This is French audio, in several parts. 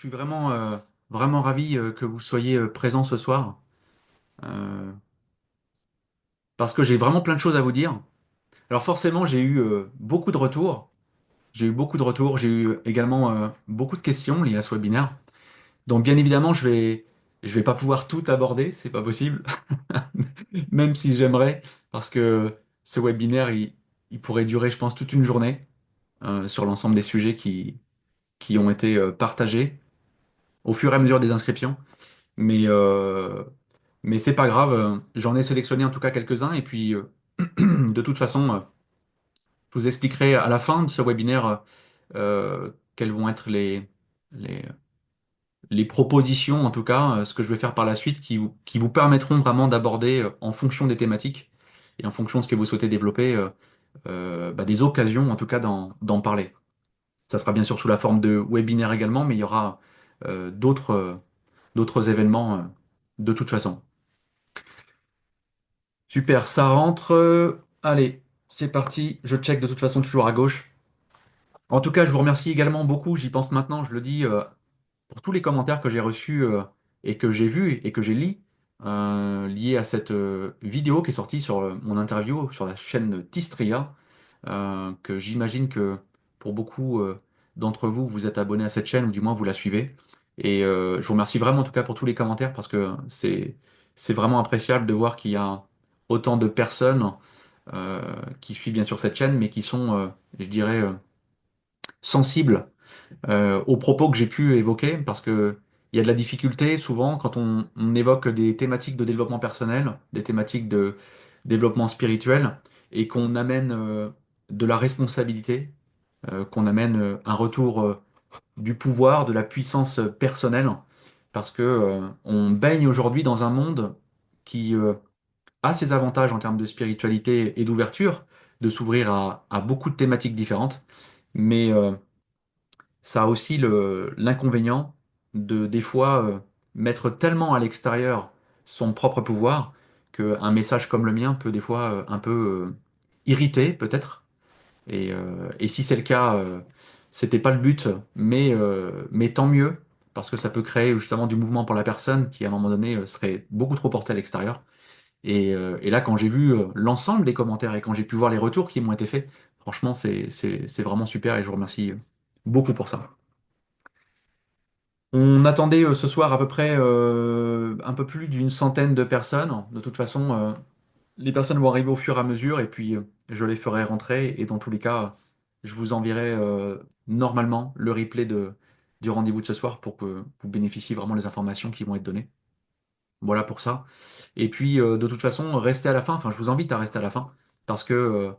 suis vraiment ravi que vous soyez présent ce soir euh, parce que j'ai vraiment plein de choses à vous dire. Alors forcément, j'ai eu beaucoup de retours. J'ai eu beaucoup de retours. J'ai eu également beaucoup de questions liées à ce webinaire. Donc bien évidemment, je vais pas pouvoir tout aborder, c'est pas possible, même si j'aimerais, parce que ce webinaire, il pourrait durer, je pense, toute une journée sur l'ensemble des sujets qui ont été partagés au fur et à mesure des inscriptions. Mais, euh, mais c'est pas grave, j'en ai sélectionné en tout cas quelques-uns et puis de toute façon, je vous expliquerai à la fin de ce webinaire quelles vont être les, les propositions, en tout cas, ce que je vais faire par la suite qui vous permettront vraiment d'aborder en fonction des thématiques et en fonction de ce que vous souhaitez développer, des occasions en tout cas d'en parler. Ça sera bien sûr sous la forme de webinaire également, mais il y aura d'autres événements de toute façon. Super, ça rentre. Allez, c'est parti. Je check de toute façon toujours à gauche. En tout cas, je vous remercie également beaucoup. J'y pense maintenant, je le dis, pour tous les commentaires que j'ai reçus et que j'ai vus et que j'ai lus liés à cette vidéo qui est sortie sur mon interview sur la chaîne Tistria, que j'imagine que pour beaucoup d'entre vous, vous êtes abonnés à cette chaîne ou du moins vous la suivez. Et je vous remercie vraiment en tout cas pour tous les commentaires parce que c'est vraiment appréciable de voir qu'il y a autant de personnes euh, qui suivent bien sûr cette chaîne, mais qui sont, je dirais, sensibles aux propos que j'ai pu évoquer, parce que il y a de la difficulté souvent quand on évoque des thématiques de développement personnel, des thématiques de développement spirituel, et qu'on amène de la responsabilité, qu'on amène un retour du pouvoir, de la puissance personnelle, parce que on baigne aujourd'hui dans un monde qui a ses avantages en termes de spiritualité et d'ouverture, de s'ouvrir à beaucoup de thématiques différentes, mais ça a aussi l'inconvénient de des fois mettre tellement à l'extérieur son propre pouvoir qu'un message comme le mien peut des fois un peu irriter peut-être. Et si c'est le cas, c'était pas le but, mais tant mieux parce que ça peut créer justement du mouvement pour la personne qui à un moment donné serait beaucoup trop portée à l'extérieur. Et là, quand j'ai vu l'ensemble des commentaires et quand j'ai pu voir les retours qui m'ont été faits, franchement, c'est vraiment super et je vous remercie beaucoup pour ça. On attendait ce soir à peu près un peu plus d'une centaine de personnes. De toute façon, les personnes vont arriver au fur et à mesure et puis je les ferai rentrer. Et dans tous les cas, je vous enverrai normalement le replay du rendez-vous de ce soir pour que vous bénéficiez vraiment des informations qui vont être données. Voilà pour ça. Et puis, de toute façon, restez à la fin. Enfin, je vous invite à rester à la fin parce que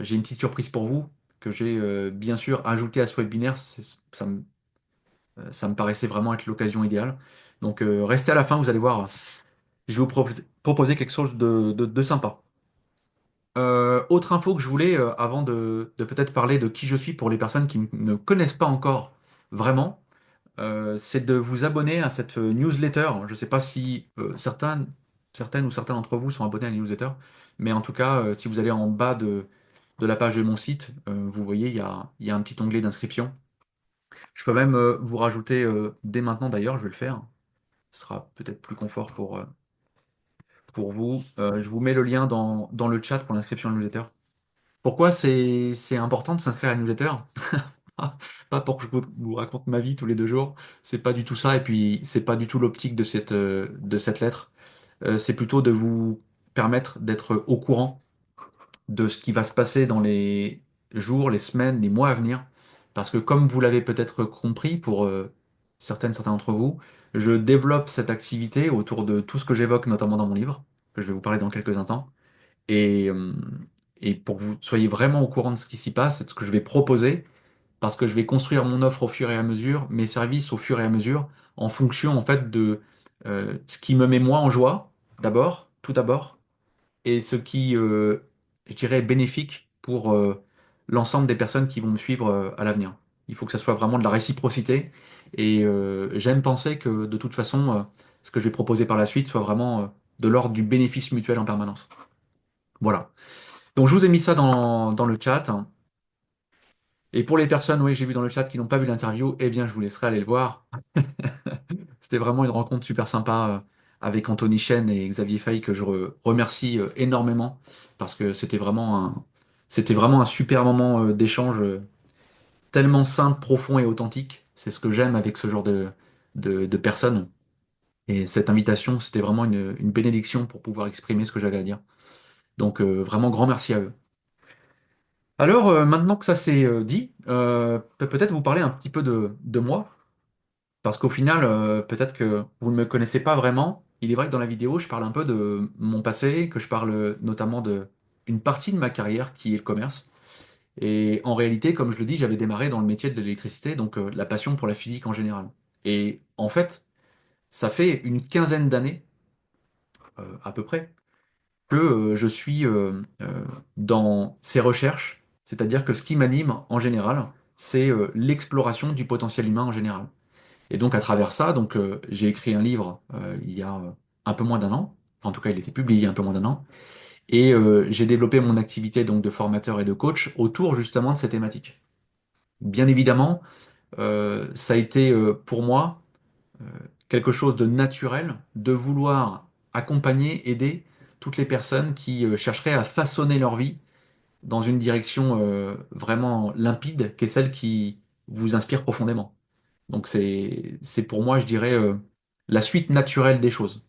j'ai une petite surprise pour vous que j'ai bien sûr ajoutée à ce webinaire. Ça me paraissait vraiment être l'occasion idéale. Donc, restez à la fin, vous allez voir. Je vais vous proposer quelque chose de sympa. Autre info que je voulais, avant de peut-être parler de qui je suis pour les personnes qui ne connaissent pas encore vraiment, c'est de vous abonner à cette newsletter. Je ne sais pas si certaines ou certains d'entre vous sont abonnés à la newsletter, mais en tout cas, si vous allez en bas de la page de mon site, vous voyez, il y a un petit onglet d'inscription. Je peux même vous rajouter dès maintenant d'ailleurs, je vais le faire. Ce sera peut-être plus confort pour vous. Je vous mets le lien dans le chat pour l'inscription à la newsletter. Pourquoi c'est important de s'inscrire à la newsletter? Pas pour que vous raconte ma vie tous les 2 jours, c'est pas du tout ça, et puis c'est pas du tout l'optique de cette lettre. C'est plutôt de vous permettre d'être au courant de ce qui va se passer dans les jours, les semaines, les mois à venir. Parce que comme vous l'avez peut-être compris pour certains d'entre vous, je développe cette activité autour de tout ce que j'évoque, notamment dans mon livre, que je vais vous parler dans quelques instants. Et, euh, et pour que vous soyez vraiment au courant de ce qui s'y passe et de ce que je vais proposer, parce que je vais construire mon offre au fur et à mesure, mes services au fur et à mesure, en fonction en fait de ce qui me met moi en joie, tout d'abord, et ce qui, je dirais, est bénéfique pour l'ensemble des personnes qui vont me suivre à l'avenir. Il faut que ça soit vraiment de la réciprocité. Et j'aime penser que de toute façon, ce que je vais proposer par la suite soit vraiment de l'ordre du bénéfice mutuel en permanence. Voilà. Donc je vous ai mis ça dans le chat. Et pour les personnes, oui, j'ai vu dans le chat qui n'ont pas vu l'interview, eh bien, je vous laisserai aller le voir. C'était vraiment une rencontre super sympa avec Anthony Chen et Xavier Fay que je remercie énormément parce que c'était vraiment un super moment d'échange tellement simple, profond et authentique. C'est ce que j'aime avec ce genre de personnes. Et cette invitation, c'était vraiment une bénédiction pour pouvoir exprimer ce que j'avais à dire. Donc vraiment grand merci à eux. Alors maintenant que ça s'est dit, peut-être vous parler un petit peu de moi. Parce qu'au final, peut-être que vous ne me connaissez pas vraiment. Il est vrai que dans la vidéo, je parle un peu de mon passé, que je parle notamment de une partie de ma carrière qui est le commerce. Et en réalité, comme je le dis, j'avais démarré dans le métier de l'électricité, donc la passion pour la physique en général. Et en fait, ça fait une quinzaine d'années, à peu près, que je suis dans ces recherches. C'est-à-dire que ce qui m'anime en général, c'est l'exploration du potentiel humain en général. Et donc à travers ça, donc j'ai écrit un livre il y a un peu moins d'un an. En tout cas, il a été publié il y a un peu moins d'un an. Et j'ai développé mon activité donc de formateur et de coach autour justement de ces thématiques. Bien évidemment, ça a été pour moi euh, quelque chose de naturel de vouloir accompagner, aider toutes les personnes qui chercheraient à façonner leur vie dans une direction vraiment limpide, qui est celle qui vous inspire profondément. Donc c'est pour moi, je dirais, la suite naturelle des choses.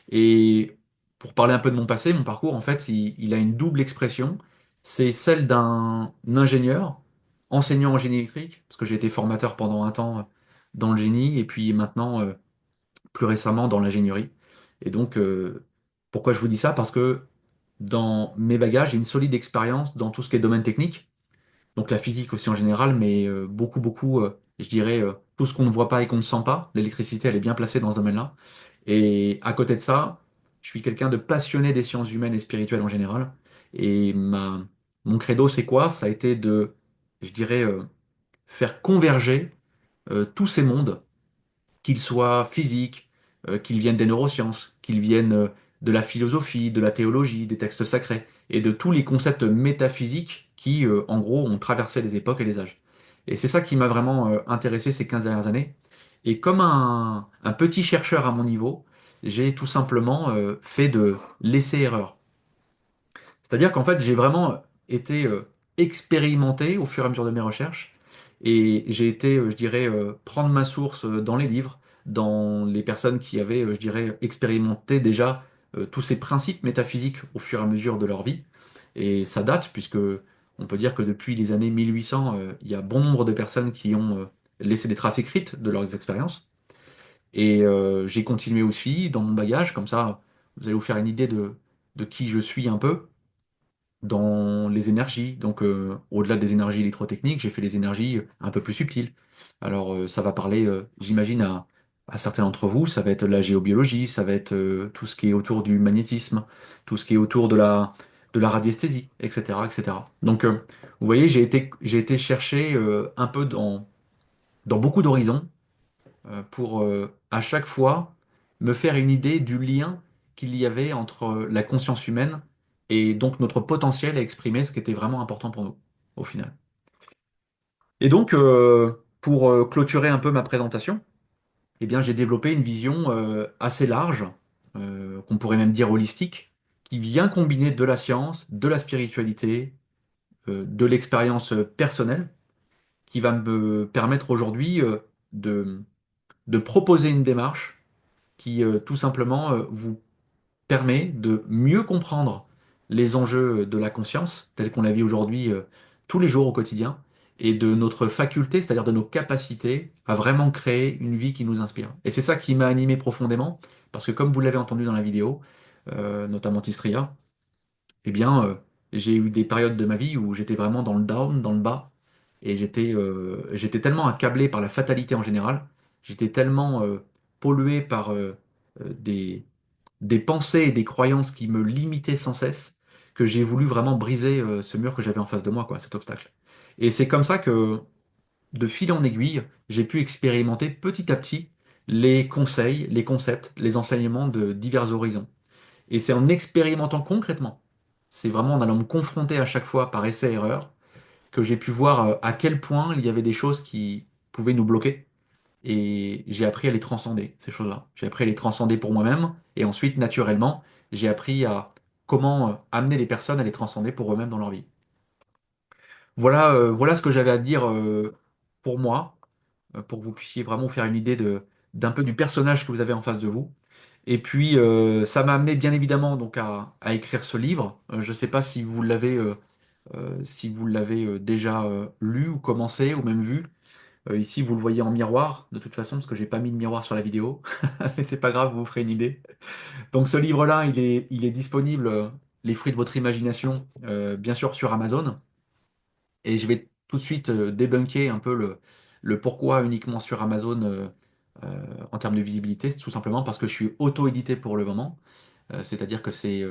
Et pour parler un peu de mon passé, mon parcours, en fait, il a une double expression. C'est celle d'un ingénieur, enseignant en génie électrique, parce que j'ai été formateur pendant un temps dans le génie, et puis maintenant, plus récemment, dans l'ingénierie. Et donc, pourquoi je vous dis ça? Parce que dans mes bagages, j'ai une solide expérience dans tout ce qui est domaine technique, donc la physique aussi en général, mais beaucoup, je dirais, tout ce qu'on ne voit pas et qu'on ne sent pas. L'électricité, elle est bien placée dans ce domaine-là. Et à côté de ça, je suis quelqu'un de passionné des sciences humaines et spirituelles en général. Et mon credo, c'est quoi? Ça a été de, je dirais, faire converger tous ces mondes qu'ils soient physiques, qu'ils viennent des neurosciences, qu'ils viennent de la philosophie, de la théologie, des textes sacrés, et de tous les concepts métaphysiques qui, en gros, ont traversé les époques et les âges. Et c'est ça qui m'a vraiment intéressé ces 15 dernières années. Et comme un petit chercheur à mon niveau, j'ai tout simplement fait de l'essai-erreur. C'est-à-dire qu'en fait, j'ai vraiment été expérimenté au fur et à mesure de mes recherches et j'ai été, je dirais, prendre ma source dans les livres, dans les personnes qui avaient, je dirais, expérimenté déjà tous ces principes métaphysiques au fur et à mesure de leur vie. Et ça date, puisque on peut dire que depuis les années 1800, il y a bon nombre de personnes qui ont laissé des traces écrites de leurs expériences. Et j'ai continué aussi dans mon bagage, comme ça, vous allez vous faire une idée de qui je suis un peu dans les énergies. Donc, au-delà des énergies électrotechniques, j'ai fait les énergies un peu plus subtiles. Alors, ça va parler, j'imagine, à certains d'entre vous, ça va être la géobiologie, ça va être tout ce qui est autour du magnétisme, tout ce qui est autour de la radiesthésie, etc., etc. Donc, vous voyez, j'ai été chercher un peu dans beaucoup d'horizons pour à chaque fois me faire une idée du lien qu'il y avait entre la conscience humaine et donc notre potentiel à exprimer ce qui était vraiment important pour nous, au final. Et donc, pour clôturer un peu ma présentation, eh bien, j'ai développé une vision assez large, qu'on pourrait même dire holistique, qui vient combiner de la science, de la spiritualité, de l'expérience personnelle, qui va me permettre aujourd'hui de proposer une démarche qui tout simplement vous permet de mieux comprendre les enjeux de la conscience, tels qu'on la vit aujourd'hui tous les jours au quotidien, et de notre faculté, c'est-à-dire de nos capacités à vraiment créer une vie qui nous inspire. Et c'est ça qui m'a animé profondément, parce que comme vous l'avez entendu dans la vidéo, notamment Tistria, eh bien, j'ai eu des périodes de ma vie où j'étais vraiment dans le down, dans le bas, et j'étais tellement accablé par la fatalité en général, j'étais tellement pollué par des pensées et des croyances qui me limitaient sans cesse, que j'ai voulu vraiment briser ce mur que j'avais en face de moi, quoi, cet obstacle. Et c'est comme ça que, de fil en aiguille, j'ai pu expérimenter petit à petit les conseils, les concepts, les enseignements de divers horizons. Et c'est en expérimentant concrètement, c'est vraiment en allant me confronter à chaque fois par essai-erreur, que j'ai pu voir à quel point il y avait des choses qui pouvaient nous bloquer. Et j'ai appris à les transcender, ces choses-là. J'ai appris à les transcender pour moi-même. Et ensuite, naturellement, j'ai appris à comment amener les personnes à les transcender pour eux-mêmes dans leur vie. Voilà, voilà ce que j'avais à dire pour moi, pour que vous puissiez vraiment vous faire une idée d'un peu du personnage que vous avez en face de vous. Et puis, ça m'a amené bien évidemment donc à écrire ce livre. Je ne sais pas si vous l'avez déjà lu ou commencé ou même vu. Ici, vous le voyez en miroir, de toute façon, parce que j'ai pas mis de miroir sur la vidéo. Mais c'est pas grave, vous vous ferez une idée. Donc, ce livre-là, il est disponible, Les fruits de votre imagination, bien sûr sur Amazon. Et je vais tout de suite débunker un peu le pourquoi uniquement sur Amazon en termes de visibilité. C'est tout simplement parce que je suis auto-édité pour le moment. C'est-à-dire que c'est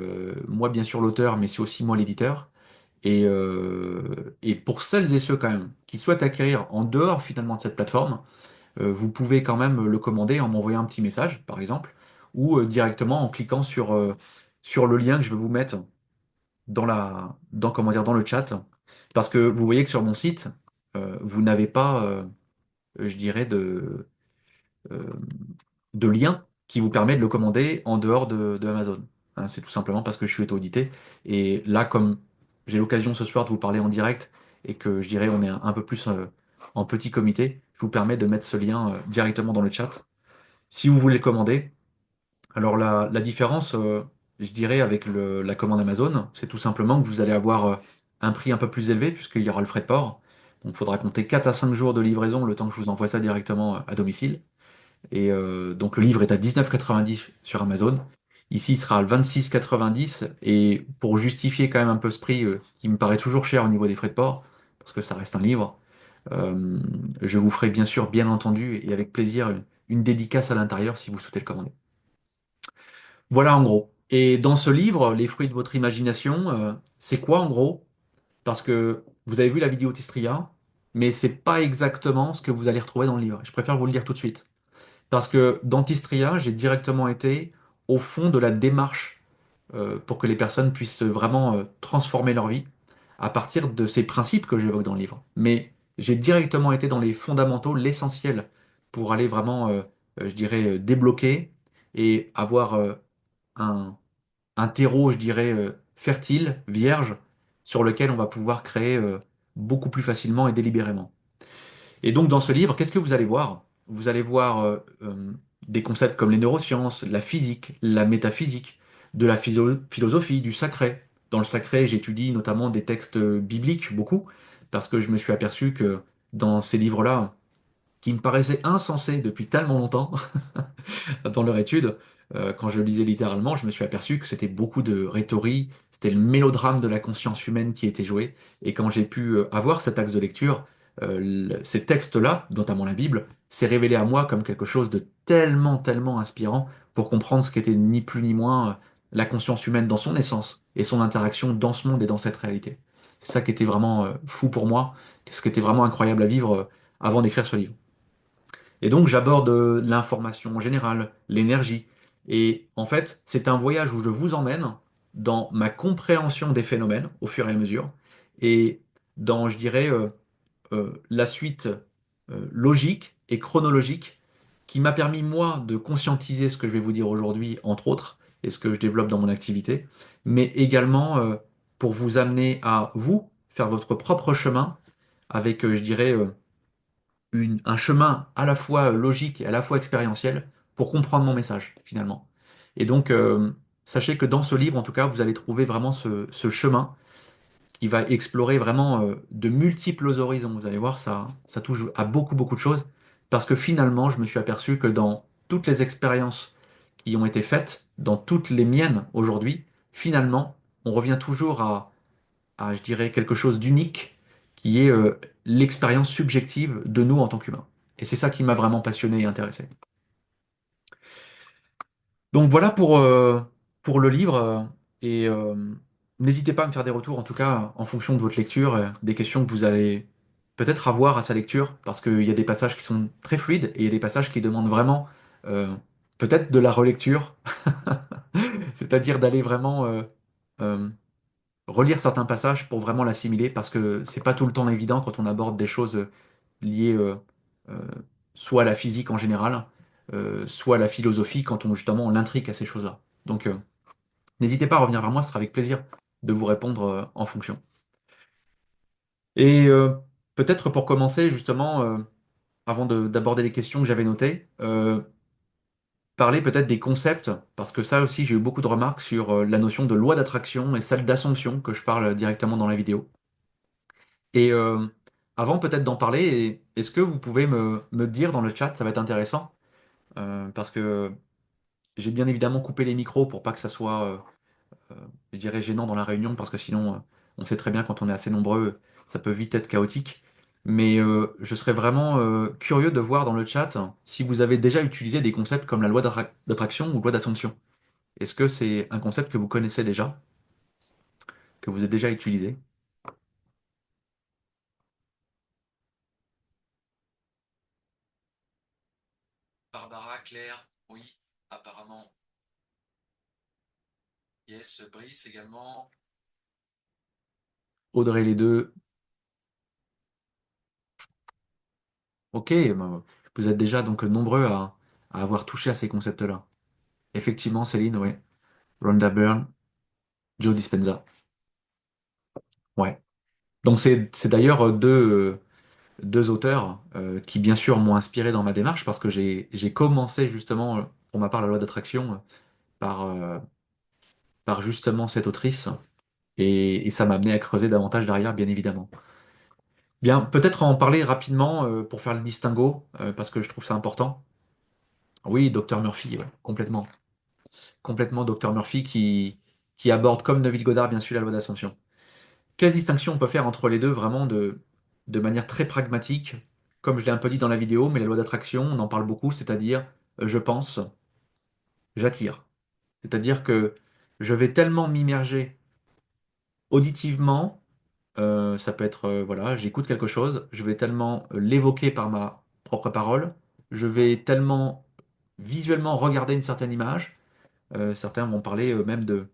moi, bien sûr, l'auteur, mais c'est aussi moi l'éditeur. Et pour celles et ceux quand même qui souhaitent acquérir en dehors finalement de cette plateforme, vous pouvez quand même le commander en m'envoyant un petit message, par exemple, ou directement en cliquant sur le lien que je vais vous mettre comment dire, dans le chat. Parce que vous voyez que sur mon site, vous n'avez pas, je dirais, euh, de lien qui vous permet de le commander en dehors de Amazon. Hein, c'est tout simplement parce que je suis auto-audité. Et là, comme j'ai l'occasion ce soir de vous parler en direct et que je dirais on est un peu plus en petit comité, je vous permets de mettre ce lien directement dans le chat. Si vous voulez le commander, alors la différence, je dirais, avec la commande Amazon, c'est tout simplement que vous allez avoir un prix un peu plus élevé puisqu'il y aura le frais de port. Donc il faudra compter 4 à 5 jours de livraison le temps que je vous envoie ça directement à domicile. Et donc le livre est à 19,90 sur Amazon. Ici, il sera à 26,90. Et pour justifier quand même un peu ce prix, qui me paraît toujours cher au niveau des frais de port, parce que ça reste un livre, euh, je vous ferai bien sûr, bien entendu, et avec plaisir, une dédicace à l'intérieur si vous souhaitez le commander. Voilà en gros. Et dans ce livre, Les fruits de votre imagination, c'est quoi en gros? Parce que vous avez vu la vidéo Tistria, mais c'est pas exactement ce que vous allez retrouver dans le livre. Je préfère vous le dire tout de suite. Parce que dans Tistria, j'ai directement été au fond de la démarche pour que les personnes puissent vraiment transformer leur vie à partir de ces principes que j'évoque dans le livre. Mais j'ai directement été dans les fondamentaux, l'essentiel, pour aller vraiment, je dirais, débloquer et avoir un, un terreau, je dirais, fertile, vierge, sur lequel on va pouvoir créer beaucoup plus facilement et délibérément. Et donc, dans ce livre, qu'est-ce que vous allez voir? Vous allez voir des concepts comme les neurosciences, la physique, la métaphysique, de la philosophie, du sacré. Dans le sacré, j'étudie notamment des textes bibliques, beaucoup, parce que je me suis aperçu que dans ces livres-là, qui me paraissaient insensés depuis tellement longtemps, dans leur étude, quand je lisais littéralement, je me suis aperçu que c'était beaucoup de rhétorique, c'était le mélodrame de la conscience humaine qui était joué. Et quand j'ai pu avoir cet axe de lecture, ces textes-là, notamment la Bible, s'est révélé à moi comme quelque chose de tellement, tellement inspirant pour comprendre ce qu'était ni plus ni moins la conscience humaine dans son essence et son interaction dans ce monde et dans cette réalité. C'est ça qui était vraiment fou pour moi, ce qui était vraiment incroyable à vivre avant d'écrire ce livre. Et donc j'aborde l'information en général, l'énergie. Et en fait, c'est un voyage où je vous emmène dans ma compréhension des phénomènes au fur et à mesure, et dans, je dirais, la suite logique et chronologique qui m'a permis, moi, de conscientiser ce que je vais vous dire aujourd'hui, entre autres, et ce que je développe dans mon activité, mais également pour vous amener à vous faire votre propre chemin avec, je dirais, un chemin à la fois logique et à la fois expérientiel pour comprendre mon message, finalement. Et donc, sachez que dans ce livre, en tout cas, vous allez trouver vraiment ce chemin qui va explorer vraiment de multiples horizons. Vous allez voir, ça touche à beaucoup, beaucoup de choses, parce que finalement, je me suis aperçu que dans toutes les expériences qui ont été faites, dans toutes les miennes aujourd'hui, finalement, on revient toujours à, je dirais, quelque chose d'unique, qui est l'expérience subjective de nous en tant qu'humains. Et c'est ça qui m'a vraiment passionné et intéressé. Donc voilà pour le livre. Et n'hésitez pas à me faire des retours, en tout cas, en fonction de votre lecture, des questions que vous allez peut-être avoir à sa lecture, parce qu'il y a des passages qui sont très fluides et il y a des passages qui demandent vraiment euh, peut-être de la relecture, c'est-à-dire d'aller vraiment relire certains passages pour vraiment l'assimiler, parce que c'est pas tout le temps évident quand on aborde des choses liées euh, soit à la physique en général, soit à la philosophie, quand on justement on l'intrigue à ces choses-là. Donc n'hésitez pas à revenir vers moi, ce sera avec plaisir de vous répondre en fonction. Et peut-être pour commencer, justement, avant d'aborder les questions que j'avais notées, parler peut-être des concepts, parce que ça aussi, j'ai eu beaucoup de remarques sur la notion de loi d'attraction et celle d'assomption, que je parle directement dans la vidéo. Et avant peut-être d'en parler, est-ce que vous pouvez me dire dans le chat, ça va être intéressant, parce que j'ai bien évidemment coupé les micros pour pas que ça soit euh, je dirais, gênant dans la réunion, parce que sinon, on sait très bien quand on est assez nombreux, ça peut vite être chaotique. Mais je serais vraiment curieux de voir dans le chat si vous avez déjà utilisé des concepts comme la loi d'attraction ou loi d'assomption. Est-ce que c'est un concept que vous connaissez déjà, que vous avez déjà utilisé? Barbara, Claire, oui, apparemment. Yes, Brice également. Audrey les deux. Ok, ben, vous êtes déjà donc nombreux à avoir touché à ces concepts-là. Effectivement, Céline, ouais. Rhonda Byrne, Joe Dispenza. Ouais. Donc c'est d'ailleurs deux auteurs qui bien sûr m'ont inspiré dans ma démarche parce que j'ai commencé justement pour ma part la loi d'attraction par, par justement cette autrice et ça m'a amené à creuser davantage derrière bien évidemment. Bien, peut-être en parler rapidement pour faire le distinguo parce que je trouve ça important. Oui, Dr Murphy, ouais, complètement. Complètement Dr Murphy qui aborde comme Neville Goddard bien sûr la loi d'assomption. Quelle distinction on peut faire entre les deux vraiment de manière très pragmatique, comme je l'ai un peu dit dans la vidéo, mais la loi d'attraction, on en parle beaucoup, c'est-à-dire je pense, j'attire. C'est-à-dire que je vais tellement m'immerger auditivement, ça peut être, voilà, j'écoute quelque chose, je vais tellement l'évoquer par ma propre parole, je vais tellement visuellement regarder une certaine image, certains vont parler même de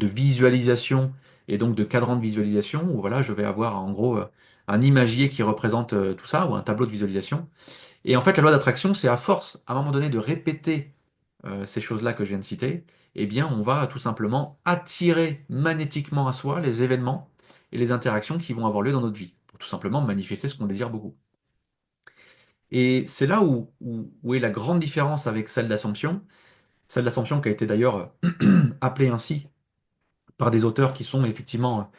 visualisation et donc de cadran de visualisation où voilà, je vais avoir en gros un imagier qui représente tout ça ou un tableau de visualisation. Et en fait, la loi d'attraction, c'est à force, à un moment donné, de répéter ces choses-là que je viens de citer, eh bien, on va tout simplement attirer magnétiquement à soi les événements et les interactions qui vont avoir lieu dans notre vie, pour tout simplement manifester ce qu'on désire beaucoup. Et c'est là où est la grande différence avec celle d'Assomption qui a été d'ailleurs appelée ainsi par des auteurs qui sont effectivement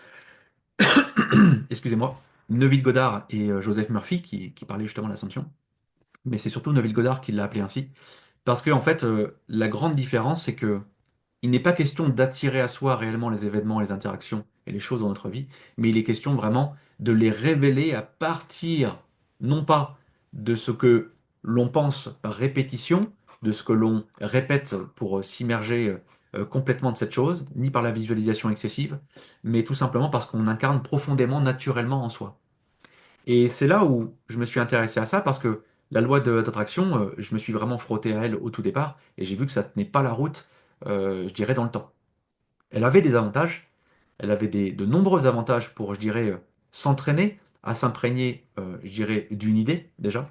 excusez-moi, Neville Goddard et Joseph Murphy qui parlaient justement de l'Assomption. Mais c'est surtout Neville Goddard qui l'a appelé ainsi. Parce que, en fait, la grande différence, c'est que il n'est pas question d'attirer à soi réellement les événements, les interactions et les choses dans notre vie, mais il est question vraiment de les révéler à partir, non pas de ce que l'on pense par répétition, de ce que l'on répète pour s'immerger complètement de cette chose, ni par la visualisation excessive, mais tout simplement parce qu'on incarne profondément, naturellement en soi. Et c'est là où je me suis intéressé à ça parce que la loi d'attraction, je me suis vraiment frotté à elle au tout départ et j'ai vu que ça tenait pas la route, je dirais, dans le temps. Elle avait des avantages, elle avait de nombreux avantages pour, je dirais, s'entraîner à s'imprégner, je dirais, d'une idée déjà.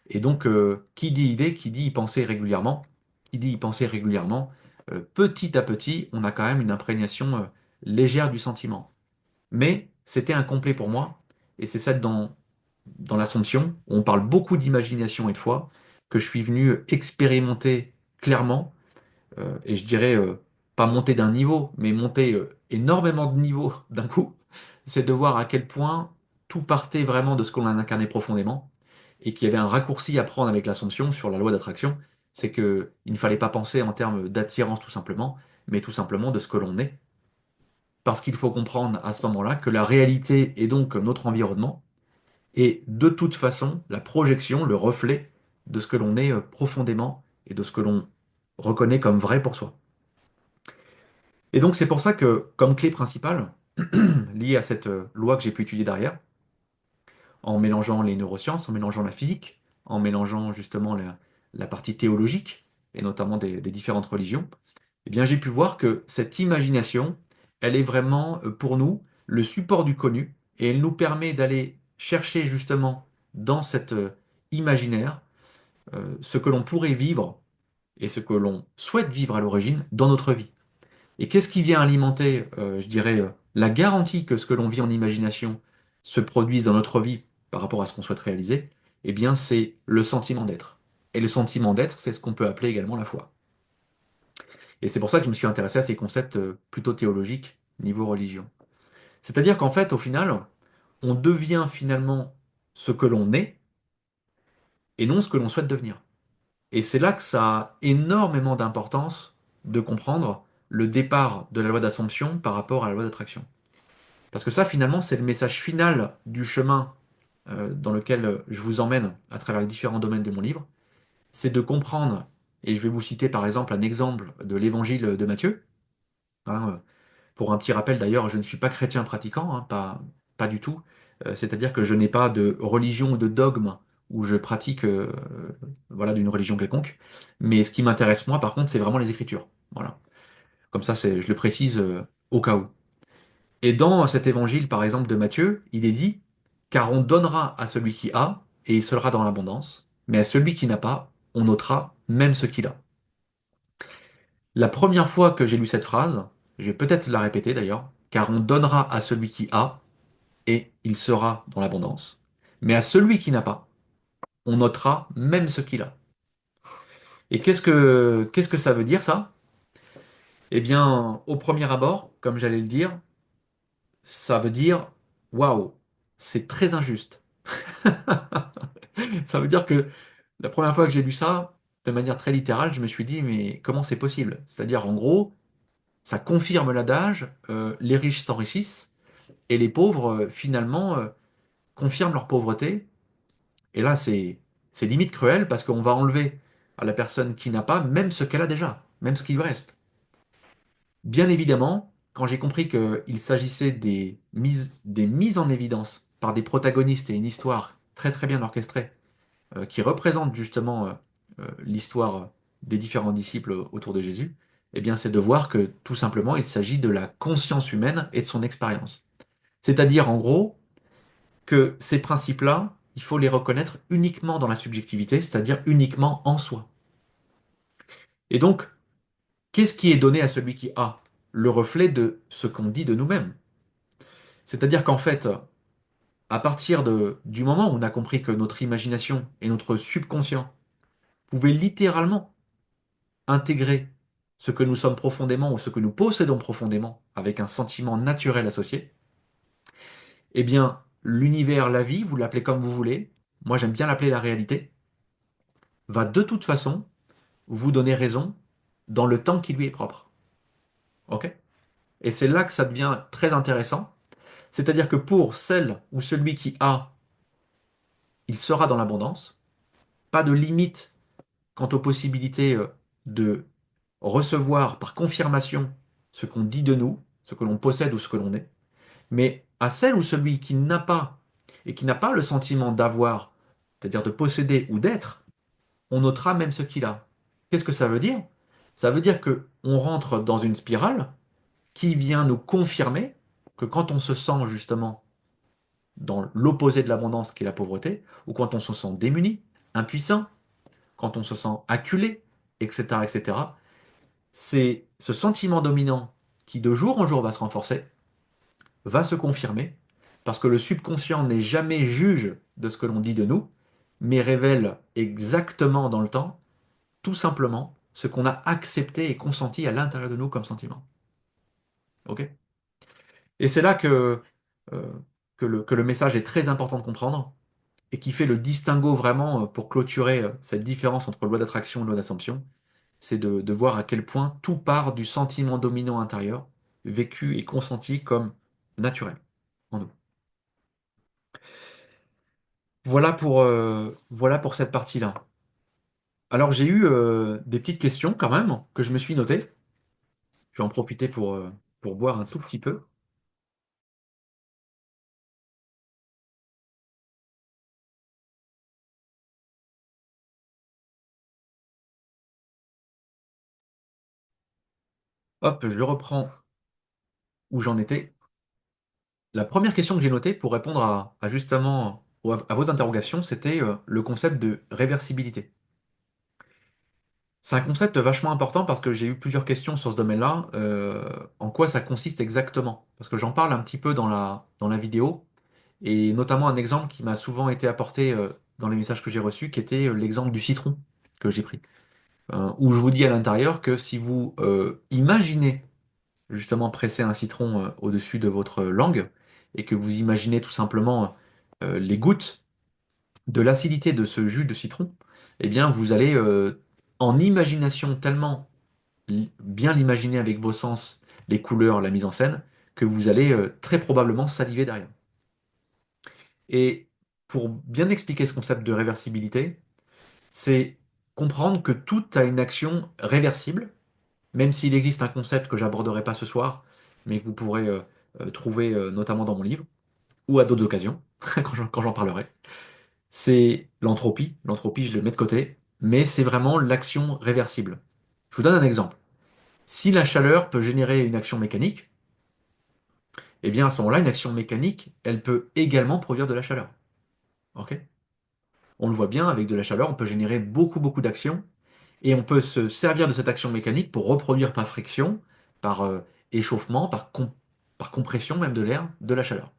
Et donc, qui dit idée, qui dit y penser régulièrement, qui dit y penser régulièrement, petit à petit, on a quand même une imprégnation légère du sentiment. Mais c'était incomplet pour moi, et c'est ça dans l'Assomption, où on parle beaucoup d'imagination et de foi, que je suis venu expérimenter clairement, et je dirais pas monter d'un niveau, mais monter énormément de niveaux d'un coup, c'est de voir à quel point tout partait vraiment de ce qu'on a incarné profondément, et qu'il y avait un raccourci à prendre avec l'Assomption sur la loi d'attraction, c'est que il ne fallait pas penser en termes d'attirance tout simplement, mais tout simplement de ce que l'on est, parce qu'il faut comprendre à ce moment-là que la réalité est donc notre environnement, et de toute façon, la projection, le reflet de ce que l'on est profondément et de ce que l'on reconnaît comme vrai pour soi. Et donc c'est pour ça que, comme clé principale, liée à cette loi que j'ai pu étudier derrière, en mélangeant les neurosciences, en mélangeant la physique, en mélangeant justement la partie théologique, et notamment des différentes religions, eh bien j'ai pu voir que cette imagination, elle est vraiment pour nous le support du connu et elle nous permet d'aller chercher justement dans cet imaginaire ce que l'on pourrait vivre et ce que l'on souhaite vivre à l'origine dans notre vie. Et qu'est-ce qui vient alimenter, je dirais, la garantie que ce que l'on vit en imagination se produise dans notre vie par rapport à ce qu'on souhaite réaliser? Eh bien, c'est le sentiment d'être. Et le sentiment d'être, c'est ce qu'on peut appeler également la foi. Et c'est pour ça que je me suis intéressé à ces concepts plutôt théologiques, niveau religion. C'est-à-dire qu'en fait, au final, on devient finalement ce que l'on est et non ce que l'on souhaite devenir. Et c'est là que ça a énormément d'importance de comprendre le départ de la loi d'Assomption par rapport à la loi d'attraction. Parce que ça, finalement, c'est le message final du chemin dans lequel je vous emmène à travers les différents domaines de mon livre. C'est de comprendre, et je vais vous citer par exemple un exemple de l'évangile de Matthieu. Hein, pour un petit rappel d'ailleurs, je ne suis pas chrétien pratiquant, hein, pas du tout. C'est-à-dire que je n'ai pas de religion ou de dogme où je pratique voilà, d'une religion quelconque. Mais ce qui m'intéresse moi, par contre, c'est vraiment les Écritures. Voilà. Comme ça, je le précise au cas où. Et dans cet évangile, par exemple, de Matthieu, il est dit, car on donnera à celui qui a, et il sera dans l'abondance, mais à celui qui n'a pas, on ôtera même ce qu'il a. La première fois que j'ai lu cette phrase, je vais peut-être la répéter d'ailleurs, car on donnera à celui qui a, et il sera dans l'abondance, mais à celui qui n'a pas, on ôtera même ce qu'il a. Et qu'est-ce que ça veut dire ça? Eh bien, au premier abord, comme j'allais le dire, ça veut dire, waouh, c'est très injuste. Ça veut dire que la première fois que j'ai lu ça, de manière très littérale, je me suis dit, mais comment c'est possible? C'est-à-dire, en gros, ça confirme l'adage, les riches s'enrichissent et les pauvres, finalement, confirment leur pauvreté. Et là, c'est limite cruel parce qu'on va enlever à la personne qui n'a pas même ce qu'elle a déjà, même ce qui lui reste. Bien évidemment, quand j'ai compris qu'il s'agissait des mises en évidence par des protagonistes et une histoire très très bien orchestrée, qui représente justement l'histoire des différents disciples autour de Jésus, eh bien, c'est de voir que tout simplement, il s'agit de la conscience humaine et de son expérience. C'est-à-dire, en gros, que ces principes-là, il faut les reconnaître uniquement dans la subjectivité, c'est-à-dire uniquement en soi. Et donc, qu'est-ce qui est donné à celui qui a? Le reflet de ce qu'on dit de nous-mêmes. C'est-à-dire qu'en fait, à partir du moment où on a compris que notre imagination et notre subconscient pouvaient littéralement intégrer ce que nous sommes profondément ou ce que nous possédons profondément avec un sentiment naturel associé, eh bien, l'univers, la vie, vous l'appelez comme vous voulez, moi j'aime bien l'appeler la réalité, va de toute façon vous donner raison dans le temps qui lui est propre. OK? Et c'est là que ça devient très intéressant. C'est-à-dire que pour celle ou celui qui a, il sera dans l'abondance, pas de limite quant aux possibilités de recevoir par confirmation ce qu'on dit de nous, ce que l'on possède ou ce que l'on est, mais à celle ou celui qui n'a pas et qui n'a pas le sentiment d'avoir, c'est-à-dire de posséder ou d'être, on notera même ce qu'il a. Qu'est-ce que ça veut dire? Ça veut dire que on rentre dans une spirale qui vient nous confirmer que quand on se sent justement dans l'opposé de l'abondance qui est la pauvreté, ou quand on se sent démuni, impuissant, quand on se sent acculé, etc., etc., c'est ce sentiment dominant qui de jour en jour va se renforcer, va se confirmer, parce que le subconscient n'est jamais juge de ce que l'on dit de nous, mais révèle exactement dans le temps, tout simplement, ce qu'on a accepté et consenti à l'intérieur de nous comme sentiment. Ok? Et c'est là euh, que le message est très important de comprendre et qui fait le distinguo vraiment pour clôturer cette différence entre loi d'attraction et loi d'assomption, c'est de voir à quel point tout part du sentiment dominant intérieur, vécu et consenti comme naturel en nous. Voilà pour cette partie-là. Alors j'ai eu des petites questions quand même que je me suis notées. Je vais en profiter pour boire un tout petit peu. Hop, je le reprends où j'en étais. La première question que j'ai notée pour répondre à justement à vos interrogations, c'était le concept de réversibilité. C'est un concept vachement important parce que j'ai eu plusieurs questions sur ce domaine-là. En quoi ça consiste exactement? Parce que j'en parle un petit peu dans la vidéo, et notamment un exemple qui m'a souvent été apporté dans les messages que j'ai reçus, qui était l'exemple du citron que j'ai pris. Où je vous dis à l'intérieur que si vous imaginez justement presser un citron au-dessus de votre langue, et que vous imaginez tout simplement les gouttes de l'acidité de ce jus de citron, eh bien vous allez en imagination tellement bien l'imaginer avec vos sens, les couleurs, la mise en scène, que vous allez très probablement saliver derrière. Et pour bien expliquer ce concept de réversibilité, c'est comprendre que tout a une action réversible, même s'il existe un concept que j'aborderai pas ce soir, mais que vous pourrez trouver notamment dans mon livre, ou à d'autres occasions, quand j'en parlerai. C'est l'entropie. L'entropie, je le mets de côté, mais c'est vraiment l'action réversible. Je vous donne un exemple. Si la chaleur peut générer une action mécanique, eh bien à ce moment-là, une action mécanique, elle peut également produire de la chaleur. Ok? On le voit bien, avec de la chaleur, on peut générer beaucoup d'actions, et on peut se servir de cette action mécanique pour reproduire par friction, par échauffement, par compression même de l'air, de la chaleur.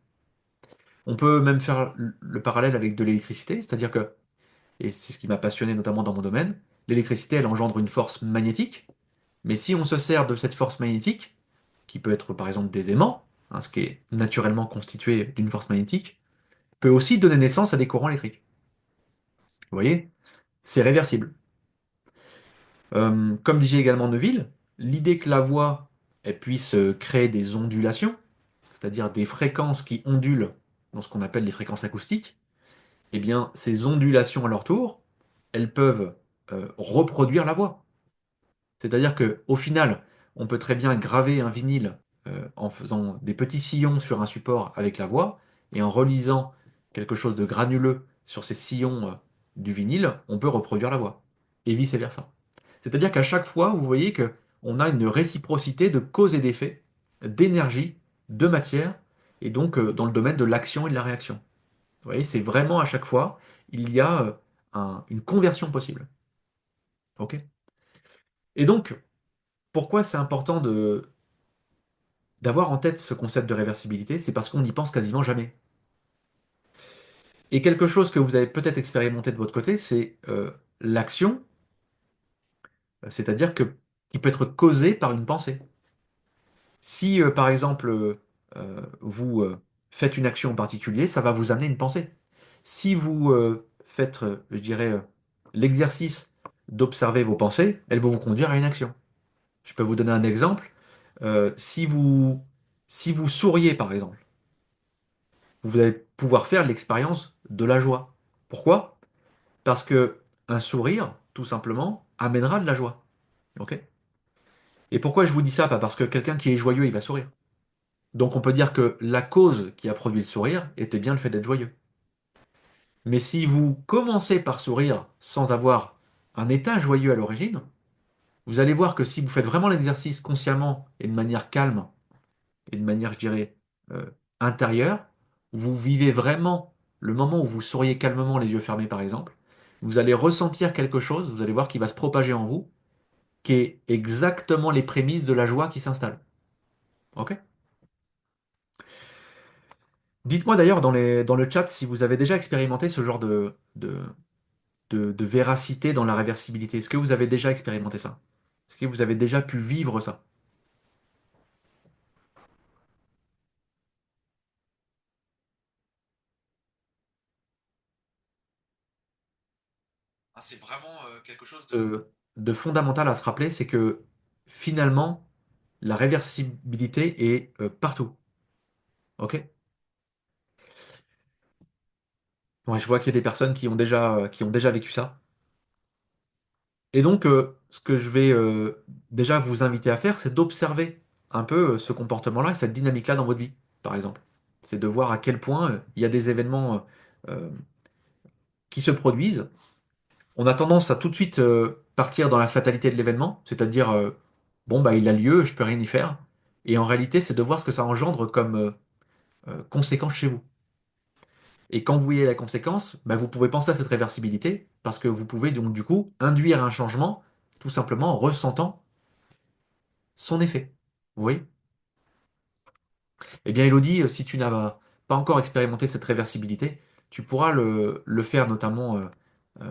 On peut même faire le parallèle avec de l'électricité, c'est-à-dire que, et c'est ce qui m'a passionné notamment dans mon domaine, l'électricité, elle engendre une force magnétique, mais si on se sert de cette force magnétique, qui peut être par exemple des aimants, hein, ce qui est naturellement constitué d'une force magnétique, peut aussi donner naissance à des courants électriques. Vous voyez, c'est réversible. Comme disait également Neville, l'idée que la voix elle puisse créer des ondulations, c'est-à-dire des fréquences qui ondulent dans ce qu'on appelle les fréquences acoustiques, eh bien, ces ondulations à leur tour, elles peuvent reproduire la voix. C'est-à-dire que, au final, on peut très bien graver un vinyle en faisant des petits sillons sur un support avec la voix, et en relisant quelque chose de granuleux sur ces sillons du vinyle, on peut reproduire la voix. Et vice-versa. C'est-à-dire qu'à chaque fois, vous voyez que on a une réciprocité de cause et d'effet, d'énergie, de matière, et donc dans le domaine de l'action et de la réaction. Vous voyez, c'est vraiment à chaque fois, il y a une conversion possible. Ok? Et donc, pourquoi c'est important d'avoir en tête ce concept de réversibilité? C'est parce qu'on n'y pense quasiment jamais. Et quelque chose que vous avez peut-être expérimenté de votre côté, c'est l'action, c'est-à-dire qui peut être causée par une pensée. Si, par exemple, vous faites une action en particulier, ça va vous amener une pensée. Si vous faites, je dirais, l'exercice d'observer vos pensées, elles vont vous conduire à une action. Je peux vous donner un exemple. Si si vous souriez, par exemple, vous allez pouvoir faire l'expérience de la joie. Pourquoi? Parce que un sourire, tout simplement, amènera de la joie. Ok? Et pourquoi je vous dis ça? Pas parce que quelqu'un qui est joyeux, il va sourire. Donc on peut dire que la cause qui a produit le sourire était bien le fait d'être joyeux. Mais si vous commencez par sourire sans avoir un état joyeux à l'origine, vous allez voir que si vous faites vraiment l'exercice consciemment et de manière calme et de manière, je dirais, euh, intérieure, vous vivez vraiment le moment où vous souriez calmement, les yeux fermés par exemple, vous allez ressentir quelque chose, vous allez voir qui va se propager en vous, qui est exactement les prémices de la joie qui s'installe. Ok? Dites-moi d'ailleurs dans le chat si vous avez déjà expérimenté ce genre de véracité dans la réversibilité. Est-ce que vous avez déjà expérimenté ça? Est-ce que vous avez déjà pu vivre ça? Ah, c'est vraiment quelque chose de fondamental à se rappeler, c'est que finalement, la réversibilité est partout. Ok? Ouais, je vois qu'il y a des personnes qui ont déjà vécu ça. Et donc, ce que je vais déjà vous inviter à faire, c'est d'observer un peu ce comportement-là et cette dynamique-là dans votre vie, par exemple. C'est de voir à quel point il y a des événements qui se produisent. On a tendance à tout de suite partir dans la fatalité de l'événement, c'est-à-dire, bon, bah, il a lieu, je peux rien y faire. Et en réalité, c'est de voir ce que ça engendre comme conséquence chez vous. Et quand vous voyez la conséquence, bah, vous pouvez penser à cette réversibilité, parce que vous pouvez donc du coup induire un changement, tout simplement en ressentant son effet. Vous voyez? Eh bien, Elodie, si tu n'as pas encore expérimenté cette réversibilité, tu pourras le faire notamment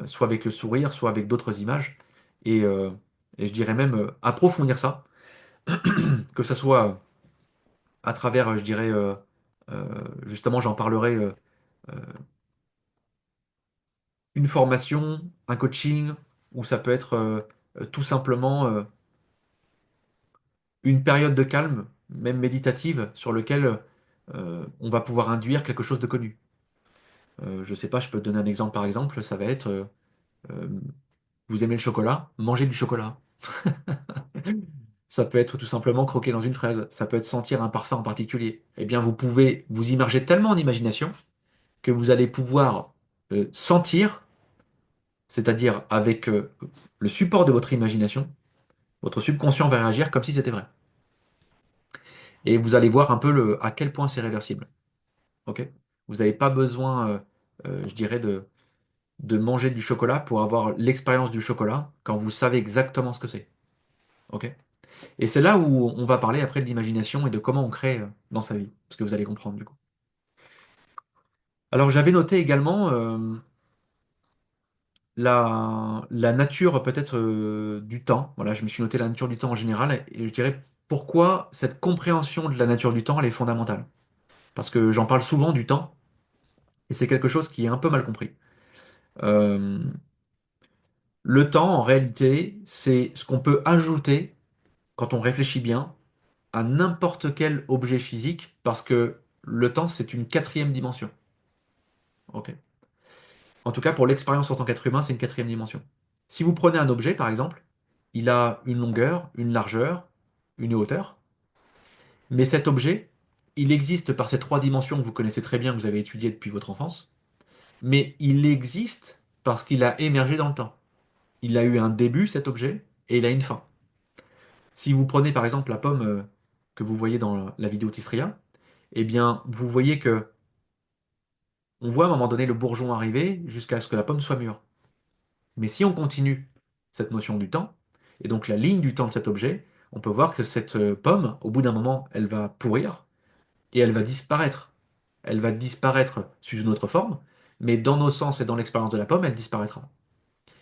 soit avec le sourire, soit avec d'autres images, et, euh, et je dirais même approfondir ça, que ce soit à travers, je dirais, justement, j'en parlerai, euh, une formation, un coaching, ou ça peut être tout simplement une période de calme, même méditative, sur lequel on va pouvoir induire quelque chose de connu. Je sais pas, je peux te donner un exemple par exemple, ça va être euh, vous aimez le chocolat, mangez du chocolat. Ça peut être tout simplement croquer dans une fraise, ça peut être sentir un parfum en particulier. Eh bien, vous pouvez vous immerger tellement en imagination que vous allez pouvoir sentir, c'est-à-dire avec le support de votre imagination, votre subconscient va réagir comme si c'était vrai. Et vous allez voir un peu à quel point c'est réversible. Ok? Vous n'avez pas besoin, je dirais, de manger du chocolat pour avoir l'expérience du chocolat quand vous savez exactement ce que c'est. Ok? Et c'est là où on va parler après de l'imagination et de comment on crée dans sa vie, ce que vous allez comprendre du coup. Alors j'avais noté également la nature peut-être du temps. Voilà, je me suis noté la nature du temps en général et je dirais pourquoi cette compréhension de la nature du temps elle est fondamentale. Parce que j'en parle souvent du temps et c'est quelque chose qui est un peu mal compris. Euh, le temps en réalité c'est ce qu'on peut ajouter quand on réfléchit bien à n'importe quel objet physique parce que le temps c'est une quatrième dimension. Ok. En tout cas, pour l'expérience en tant qu'être humain, c'est une quatrième dimension. Si vous prenez un objet, par exemple, il a une longueur, une largeur, une hauteur, mais cet objet, il existe par ces trois dimensions que vous connaissez très bien, que vous avez étudiées depuis votre enfance, mais il existe parce qu'il a émergé dans le temps. Il a eu un début, cet objet, et il a une fin. Si vous prenez par exemple la pomme que vous voyez dans la vidéo Tistria, eh bien, vous voyez que on voit à un moment donné le bourgeon arriver jusqu'à ce que la pomme soit mûre. Mais si on continue cette notion du temps, et donc la ligne du temps de cet objet, on peut voir que cette pomme, au bout d'un moment, elle va pourrir et elle va disparaître. Elle va disparaître sous une autre forme, mais dans nos sens et dans l'expérience de la pomme, elle disparaîtra.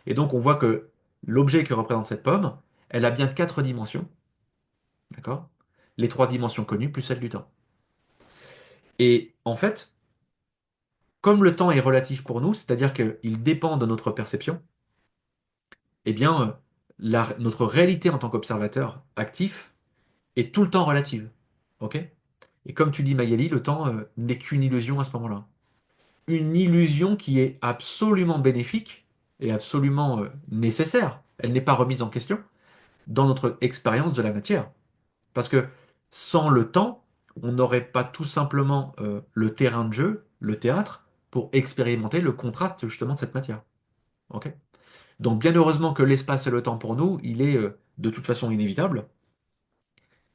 Et donc on voit que l'objet que représente cette pomme, elle a bien quatre dimensions, d'accord? Les trois dimensions connues plus celle du temps. Et en fait, comme le temps est relatif pour nous, c'est-à-dire qu'il dépend de notre perception, eh bien, notre réalité en tant qu'observateur actif est tout le temps relative. Ok? Et comme tu dis, Magali, le temps n'est qu'une illusion à ce moment-là. Une illusion qui est absolument bénéfique et absolument nécessaire. Elle n'est pas remise en question dans notre expérience de la matière. Parce que sans le temps, on n'aurait pas tout simplement le terrain de jeu, le théâtre, pour expérimenter le contraste justement de cette matière. Ok? Donc bien heureusement que l'espace et le temps pour nous, il est de toute façon inévitable,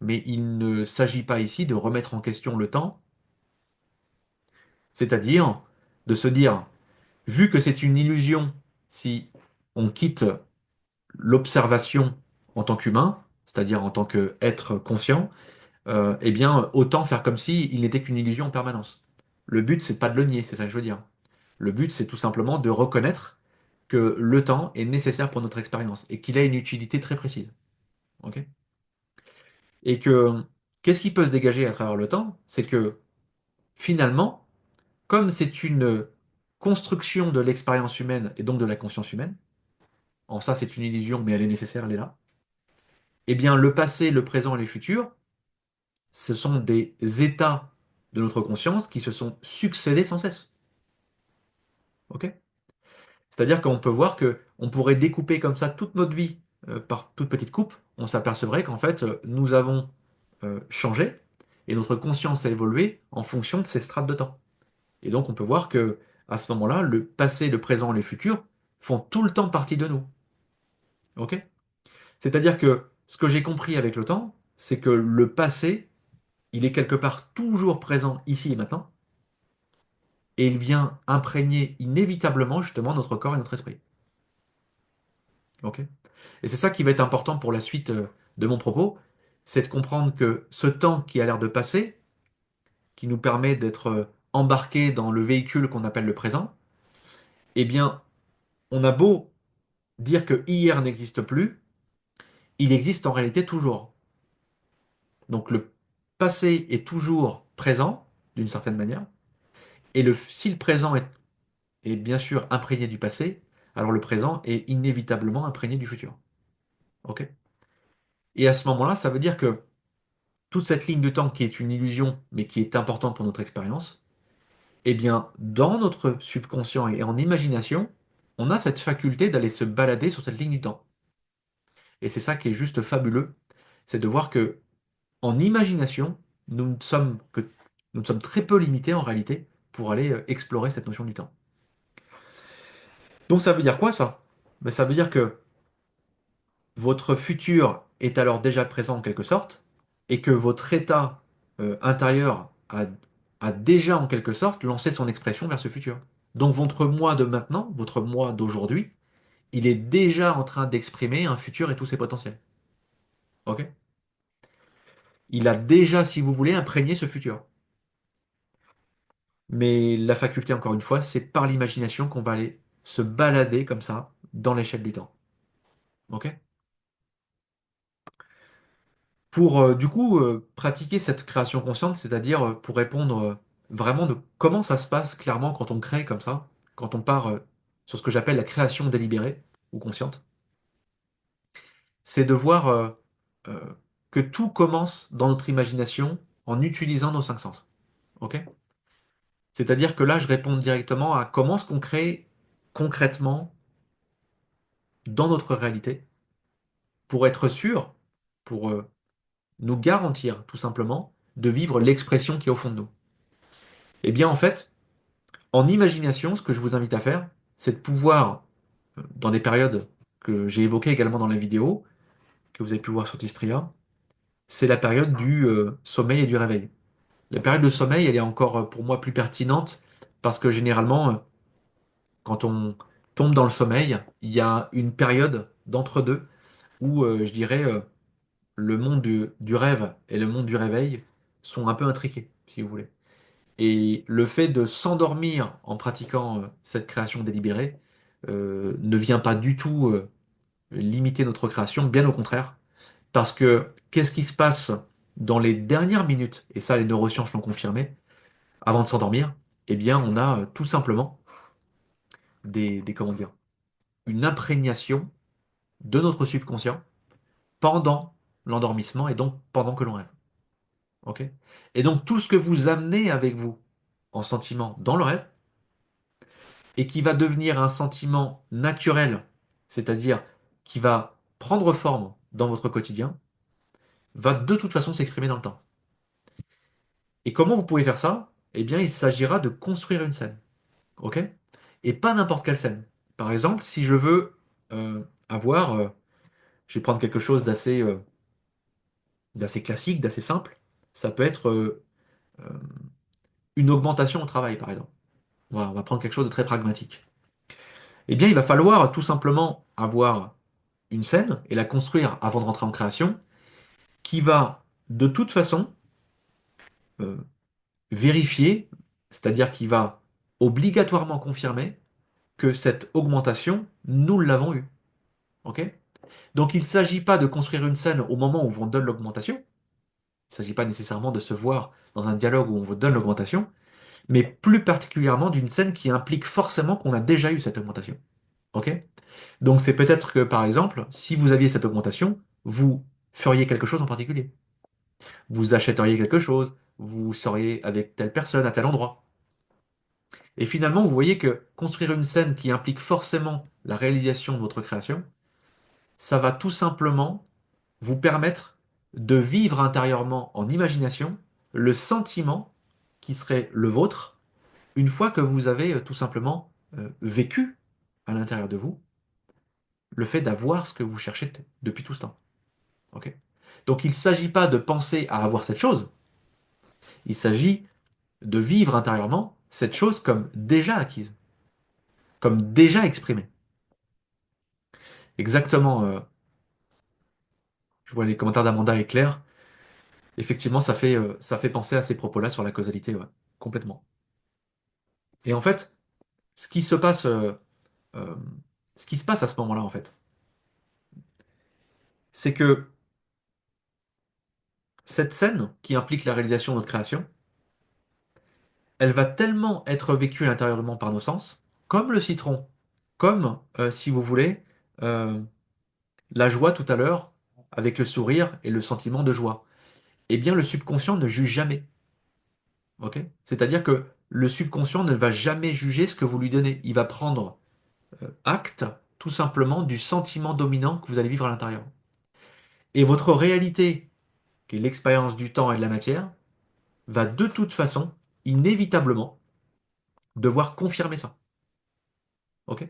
mais il ne s'agit pas ici de remettre en question le temps, c'est-à-dire de se dire, vu que c'est une illusion, si on quitte l'observation en tant qu'humain, c'est-à-dire en tant qu'être conscient, eh bien autant faire comme si il n'était qu'une illusion en permanence. Le but, c'est pas de le nier, c'est ça que je veux dire. Le but, c'est tout simplement de reconnaître que le temps est nécessaire pour notre expérience et qu'il a une utilité très précise. Ok. Et que qu'est-ce qui peut se dégager à travers le temps? C'est que finalement, comme c'est une construction de l'expérience humaine et donc de la conscience humaine, en ça c'est une illusion, mais elle est nécessaire, elle est là, eh bien le passé, le présent et le futur, ce sont des états de notre conscience qui se sont succédés sans cesse. Ok? C'est-à-dire qu'on peut voir que on pourrait découper comme ça toute notre vie par toute petite coupe, on s'apercevrait qu'en fait nous avons changé et notre conscience a évolué en fonction de ces strates de temps. Et donc, on peut voir que à ce moment-là, le passé, le présent et le futur font tout le temps partie de nous. Ok? C'est-à-dire que ce que j'ai compris avec le temps, c'est que le passé, il est quelque part toujours présent ici et maintenant, et il vient imprégner inévitablement justement notre corps et notre esprit. Ok? Et c'est ça qui va être important pour la suite de mon propos, c'est de comprendre que ce temps qui a l'air de passer, qui nous permet d'être embarqués dans le véhicule qu'on appelle le présent, eh bien, on a beau dire que hier n'existe plus, il existe en réalité toujours. Donc le passé est toujours présent, d'une certaine manière, et si le présent est bien sûr imprégné du passé, alors le présent est inévitablement imprégné du futur. Ok? Et à ce moment-là, ça veut dire que toute cette ligne de temps qui est une illusion, mais qui est importante pour notre expérience, eh bien, dans notre subconscient et en imagination, on a cette faculté d'aller se balader sur cette ligne du temps. Et c'est ça qui est juste fabuleux, c'est de voir que en imagination, nous ne sommes très peu limités en réalité pour aller explorer cette notion du temps. Donc ça veut dire quoi ça? Ben, ça veut dire que votre futur est alors déjà présent en quelque sorte, et que votre état intérieur a déjà en quelque sorte lancé son expression vers ce futur. Donc votre moi de maintenant, votre moi d'aujourd'hui, il est déjà en train d'exprimer un futur et tous ses potentiels. Ok? Il a déjà, si vous voulez, imprégné ce futur. Mais la faculté, encore une fois, c'est par l'imagination qu'on va aller se balader comme ça dans l'échelle du temps. Ok? Pour du coup pratiquer cette création consciente, c'est-à-dire pour répondre vraiment de comment ça se passe clairement quand on crée comme ça, quand on part sur ce que j'appelle la création délibérée ou consciente, c'est de voir euh, que tout commence dans notre imagination en utilisant nos cinq sens. Ok? C'est-à-dire que là, je réponds directement à comment est-ce qu'on crée concrètement dans notre réalité pour être sûr, pour nous garantir tout simplement de vivre l'expression qui est au fond de nous. Eh bien, en fait, en imagination, ce que je vous invite à faire, c'est de pouvoir, dans des périodes que j'ai évoquées également dans la vidéo, que vous avez pu voir sur Tistria, c'est la période du sommeil et du réveil. La période de sommeil, elle est encore pour moi plus pertinente parce que généralement, quand on tombe dans le sommeil, il y a une période d'entre-deux où, je dirais, le monde du rêve et le monde du réveil sont un peu intriqués, si vous voulez. Et le fait de s'endormir en pratiquant cette création délibérée ne vient pas du tout limiter notre création, bien au contraire. Parce que qu'est-ce qui se passe dans les dernières minutes, et ça les neurosciences l'ont confirmé, avant de s'endormir, eh bien on a tout simplement comment dire, une imprégnation de notre subconscient pendant l'endormissement et donc pendant que l'on rêve. Ok? Et donc tout ce que vous amenez avec vous en sentiment dans le rêve, et qui va devenir un sentiment naturel, c'est-à-dire qui va prendre forme dans votre quotidien, va de toute façon s'exprimer dans le temps. Et comment vous pouvez faire ça? Eh bien, il s'agira de construire une scène, ok? Et pas n'importe quelle scène. Par exemple, si je veux avoir, je vais prendre quelque chose d'assez classique, d'assez simple, ça peut être euh, une augmentation au travail, par exemple. Voilà, on va prendre quelque chose de très pragmatique. Eh bien, il va falloir tout simplement avoir une scène et la construire avant de rentrer en création, qui va de toute façon euh, vérifier, c'est-à-dire qui va obligatoirement confirmer que cette augmentation, nous l'avons eue. Ok? Donc il ne s'agit pas de construire une scène au moment où on vous donne l'augmentation, il ne s'agit pas nécessairement de se voir dans un dialogue où on vous donne l'augmentation, mais plus particulièrement d'une scène qui implique forcément qu'on a déjà eu cette augmentation. Ok? Donc c'est peut-être que par exemple, si vous aviez cette augmentation, vous feriez quelque chose en particulier. Vous achèteriez quelque chose, vous seriez avec telle personne à tel endroit. Et finalement, vous voyez que construire une scène qui implique forcément la réalisation de votre création, ça va tout simplement vous permettre de vivre intérieurement en imagination le sentiment qui serait le vôtre une fois que vous avez tout simplement vécu à l'intérieur de vous le fait d'avoir ce que vous cherchez depuis tout ce temps. Ok? Donc il ne s'agit pas de penser à avoir cette chose, il s'agit de vivre intérieurement cette chose comme déjà acquise, comme déjà exprimée. Exactement, je vois les commentaires d'Amanda et Claire. Effectivement, ça fait penser à ces propos-là sur la causalité, ouais, complètement. Et en fait, ce qui se passe, euh, ce qui se passe à ce moment-là, en fait, c'est que cette scène qui implique la réalisation de notre création, elle va tellement être vécue intérieurement par nos sens, comme le citron, comme, si vous voulez, euh, la joie tout à l'heure, avec le sourire et le sentiment de joie. Eh bien, le subconscient ne juge jamais. Ok? C'est-à-dire que le subconscient ne va jamais juger ce que vous lui donnez. Il va prendre acte, tout simplement, du sentiment dominant que vous allez vivre à l'intérieur. Et votre réalité, qui est l'expérience du temps et de la matière, va de toute façon, inévitablement, devoir confirmer ça. Ok?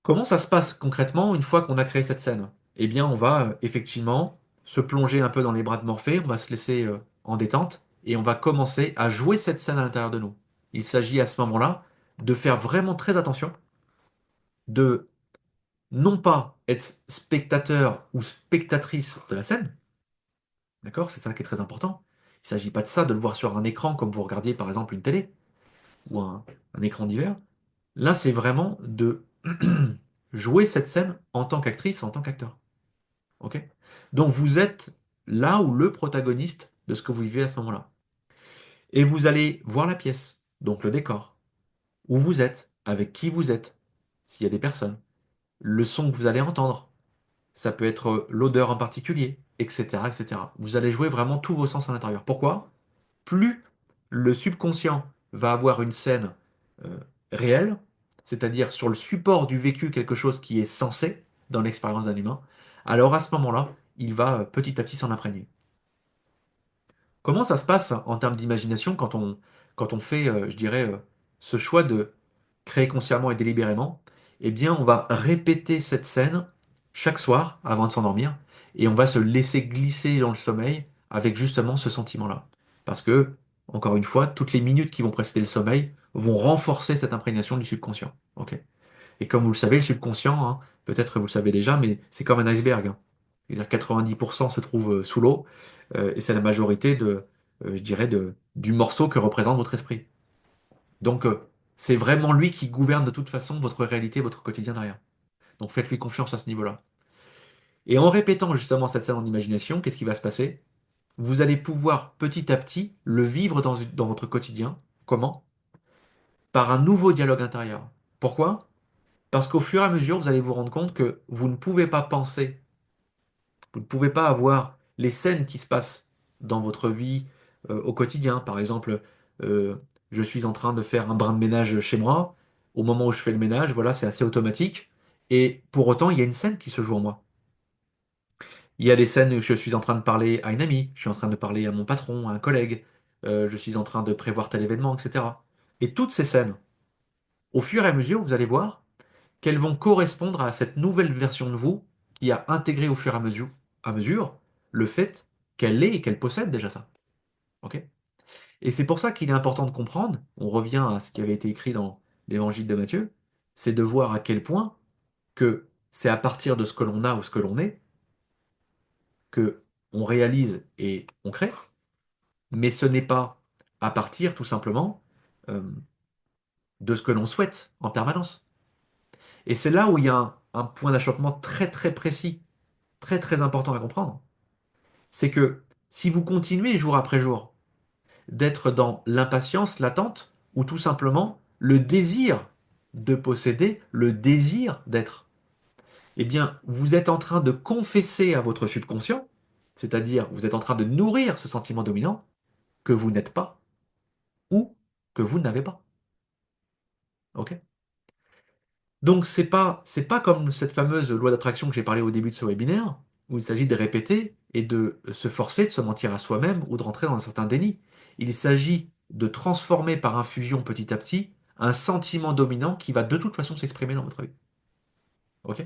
Comment ça se passe concrètement une fois qu'on a créé cette scène? Eh bien, on va effectivement se plonger un peu dans les bras de Morphée, on va se laisser en détente et on va commencer à jouer cette scène à l'intérieur de nous. Il s'agit à ce moment-là de faire vraiment très attention, de non pas être spectateur ou spectatrice de la scène, d'accord? C'est ça qui est très important. Il ne s'agit pas de ça, de le voir sur un écran comme vous regardiez par exemple une télé ou un écran divers. Là, c'est vraiment de jouer cette scène en tant qu'actrice, en tant qu'acteur. Ok? Donc vous êtes là où le protagoniste de ce que vous vivez à ce moment-là. Et vous allez voir la pièce, donc le décor, où vous êtes, avec qui vous êtes, s'il y a des personnes, le son que vous allez entendre, ça peut être l'odeur en particulier, etc., etc. Vous allez jouer vraiment tous vos sens à l'intérieur. Pourquoi? Plus le subconscient va avoir une scène euh, réelle, c'est-à-dire sur le support du vécu quelque chose qui est censé dans l'expérience d'un humain, alors à ce moment-là, il va petit à petit s'en imprégner. Comment ça se passe en termes d'imagination quand on fait, je dirais, ce choix de créer consciemment et délibérément? Eh bien, on va répéter cette scène chaque soir avant de s'endormir et on va se laisser glisser dans le sommeil avec justement ce sentiment-là. Parce que, encore une fois, toutes les minutes qui vont précéder le sommeil vont renforcer cette imprégnation du subconscient. Ok? Et comme vous le savez, le subconscient, hein, peut-être que vous le savez déjà, mais c'est comme un iceberg, hein. C'est-à-dire 90% se trouve sous l'eau, et c'est la majorité je dirais, du morceau que représente votre esprit. Donc, c'est vraiment lui qui gouverne de toute façon votre réalité, votre quotidien derrière. Donc, faites-lui confiance à ce niveau-là. Et en répétant justement cette scène en imagination, qu'est-ce qui va se passer? Vous allez pouvoir petit à petit le vivre dans votre quotidien. Comment? Par un nouveau dialogue intérieur. Pourquoi? Parce qu'au fur et à mesure, vous allez vous rendre compte que vous ne pouvez pas penser, vous ne pouvez pas avoir les scènes qui se passent dans votre vie au quotidien. Par exemple, euh, je suis en train de faire un brin de ménage chez moi. Au moment où je fais le ménage, voilà, c'est assez automatique. Et pour autant, il y a une scène qui se joue en moi. Il y a des scènes où je suis en train de parler à une amie, je suis en train de parler à mon patron, à un collègue, je suis en train de prévoir tel événement, etc. Et toutes ces scènes, au fur et à mesure, vous allez voir qu'elles vont correspondre à cette nouvelle version de vous qui a intégré au fur et à mesure le fait qu'elle est et qu'elle possède déjà ça. Ok? Et c'est pour ça qu'il est important de comprendre, on revient à ce qui avait été écrit dans l'évangile de Matthieu, c'est de voir à quel point que c'est à partir de ce que l'on a ou ce que l'on est que on réalise et on crée, mais ce n'est pas à partir tout simplement euh, de ce que l'on souhaite en permanence. Et c'est là où il y a un point d'achoppement très très précis, très très important à comprendre. C'est que si vous continuez jour après jour d'être dans l'impatience, l'attente, ou tout simplement le désir de posséder, le désir d'être, eh bien, vous êtes en train de confesser à votre subconscient, c'est-à-dire vous êtes en train de nourrir ce sentiment dominant que vous n'êtes pas ou que vous n'avez pas. Ok? Donc c'est pas comme cette fameuse loi d'attraction que j'ai parlé au début de ce webinaire, où il s'agit de répéter et de se forcer de se mentir à soi-même ou de rentrer dans un certain déni. Il s'agit de transformer par infusion petit à petit un sentiment dominant qui va de toute façon s'exprimer dans votre vie. Ok?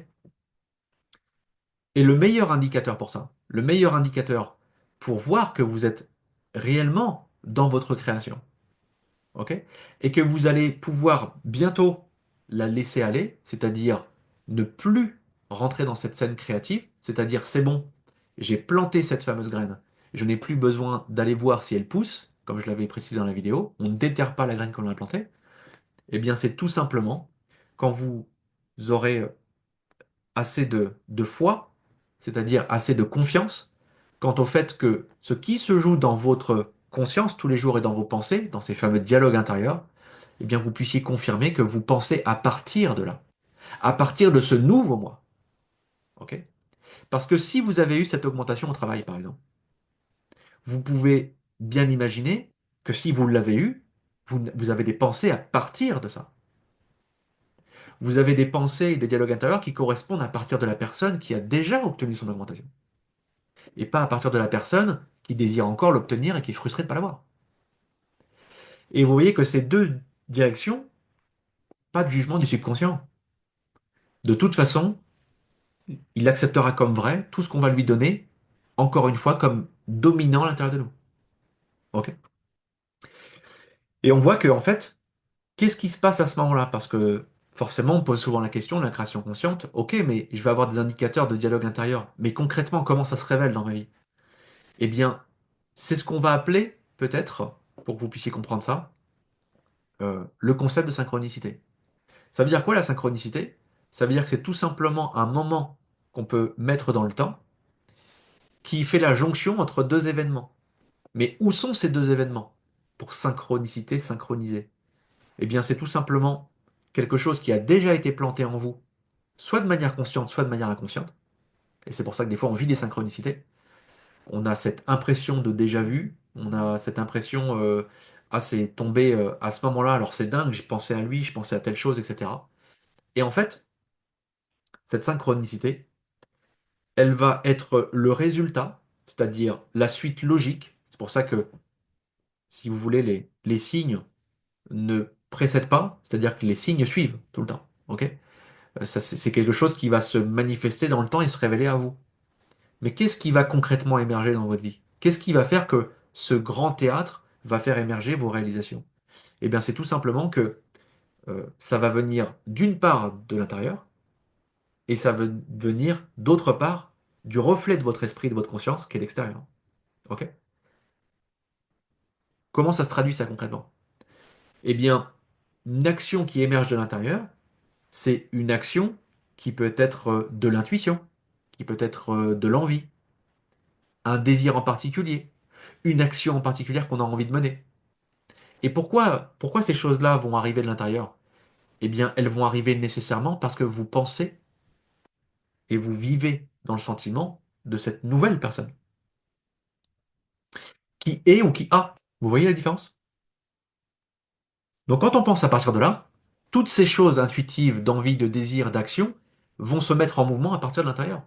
Et le meilleur indicateur pour ça, le meilleur indicateur pour voir que vous êtes réellement dans votre création, ok? Et que vous allez pouvoir bientôt la laisser aller, c'est-à-dire ne plus rentrer dans cette scène créative, c'est-à-dire c'est bon, j'ai planté cette fameuse graine, je n'ai plus besoin d'aller voir si elle pousse, comme je l'avais précisé dans la vidéo, on ne déterre pas la graine quand on l'a plantée, eh bien c'est tout simplement quand vous aurez assez de foi, c'est-à-dire assez de confiance, quant au fait que ce qui se joue dans votre conscience tous les jours et dans vos pensées, dans ces fameux dialogues intérieurs, eh bien vous puissiez confirmer que vous pensez à partir de là, à partir de ce nouveau moi. Ok? Parce que si vous avez eu cette augmentation au travail, par exemple, vous pouvez bien imaginer que si vous l'avez eu, vous avez des pensées à partir de ça. Vous avez des pensées et des dialogues intérieurs qui correspondent à partir de la personne qui a déjà obtenu son augmentation. Et pas à partir de la personne qui désire encore l'obtenir et qui est frustrée de ne pas l'avoir. Et vous voyez que ces deux directions, pas de jugement du subconscient. De toute façon, il acceptera comme vrai tout ce qu'on va lui donner, encore une fois, comme dominant à l'intérieur de nous. Ok. Et on voit que, en fait, qu'est-ce qui se passe à ce moment-là? Parce que forcément, on pose souvent la question de la création consciente. Ok, mais je vais avoir des indicateurs de dialogue intérieur. Mais concrètement, comment ça se révèle dans ma vie? Eh bien, c'est ce qu'on va appeler, peut-être, pour que vous puissiez comprendre ça, le concept de synchronicité. Ça veut dire quoi la synchronicité? Ça veut dire que c'est tout simplement un moment qu'on peut mettre dans le temps qui fait la jonction entre deux événements. Mais où sont ces deux événements? Pour synchronicité, synchroniser. Eh bien, c'est tout simplement quelque chose qui a déjà été planté en vous, soit de manière consciente, soit de manière inconsciente. Et c'est pour ça que des fois on vit des synchronicités. On a cette impression de déjà vu, on a cette impression, ah c'est tombé à ce moment-là, alors c'est dingue, j'ai pensé à lui, je pensais à telle chose, etc. Et en fait, cette synchronicité, elle va être le résultat, c'est-à-dire la suite logique. C'est pour ça que, si vous voulez, les signes ne précèdent pas, c'est-à-dire que les signes suivent tout le temps. Ok? Ça, c'est quelque chose qui va se manifester dans le temps et se révéler à vous. Mais qu'est-ce qui va concrètement émerger dans votre vie? Qu'est-ce qui va faire que ce grand théâtre va faire émerger vos réalisations? Eh bien, c'est tout simplement que ça va venir d'une part de l'intérieur et ça va venir d'autre part du reflet de votre esprit, de votre conscience, qui est l'extérieur. Ok? Comment ça se traduit ça concrètement? Eh bien, une action qui émerge de l'intérieur, c'est une action qui peut être de l'intuition, qui peut être de l'envie, un désir en particulier, une action en particulier qu'on a envie de mener. Et pourquoi ces choses-là vont arriver de l'intérieur? Eh bien, elles vont arriver nécessairement parce que vous pensez et vous vivez dans le sentiment de cette nouvelle personne, qui est ou qui a. Vous voyez la différence? Donc quand on pense à partir de là, toutes ces choses intuitives d'envie, de désir, d'action vont se mettre en mouvement à partir de l'intérieur.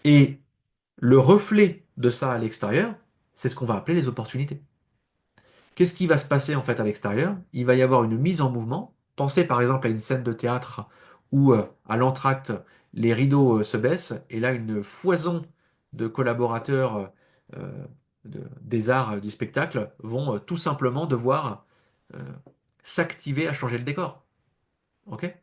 Et le reflet de ça à l'extérieur, c'est ce qu'on va appeler les opportunités. Qu'est-ce qui va se passer en fait à l'extérieur? Il va y avoir une mise en mouvement. Pensez par exemple à une scène de théâtre où à l'entracte, les rideaux se baissent et là une foison de collaborateurs des arts du spectacle vont tout simplement devoir euh, s'activer à changer le décor. Ok?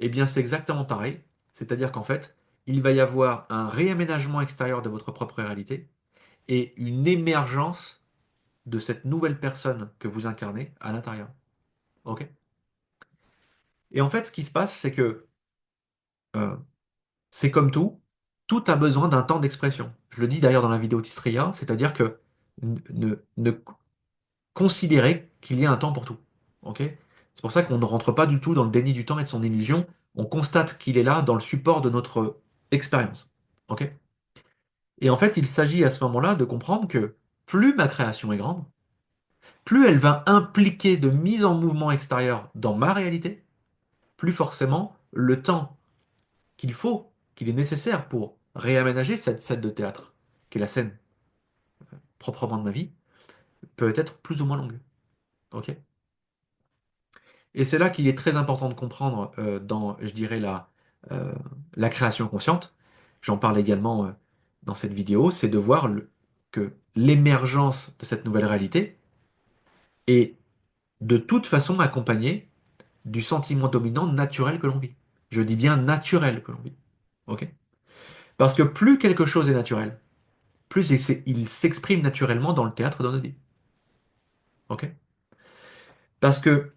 Eh bien, c'est exactement pareil. C'est-à-dire qu'en fait, il va y avoir un réaménagement extérieur de votre propre réalité et une émergence de cette nouvelle personne que vous incarnez à l'intérieur. Ok? Et en fait, ce qui se passe, c'est que euh, c'est comme tout, tout a besoin d'un temps d'expression. Je le dis d'ailleurs dans la vidéo Tistria, c'est-à-dire que ne considérez qu'il y a un temps pour tout. Ok? C'est pour ça qu'on ne rentre pas du tout dans le déni du temps et de son illusion. On constate qu'il est là dans le support de notre expérience. Ok? Et en fait, il s'agit à ce moment-là de comprendre que plus ma création est grande, plus elle va impliquer de mise en mouvement extérieur dans ma réalité, plus forcément le temps qu'il faut, qu'il est nécessaire pour réaménager cette scène de théâtre, qui est la scène proprement de ma vie, peut être plus ou moins longue. Ok? Et c'est là qu'il est très important de comprendre dans, je dirais, euh, la création consciente, j'en parle également dans cette vidéo, c'est de voir que l'émergence de cette nouvelle réalité est de toute façon accompagnée du sentiment dominant naturel que l'on vit. Je dis bien naturel que l'on vit. Ok? Parce que plus quelque chose est naturel, plus il s'exprime naturellement dans le théâtre de notre vie. Ok? Parce que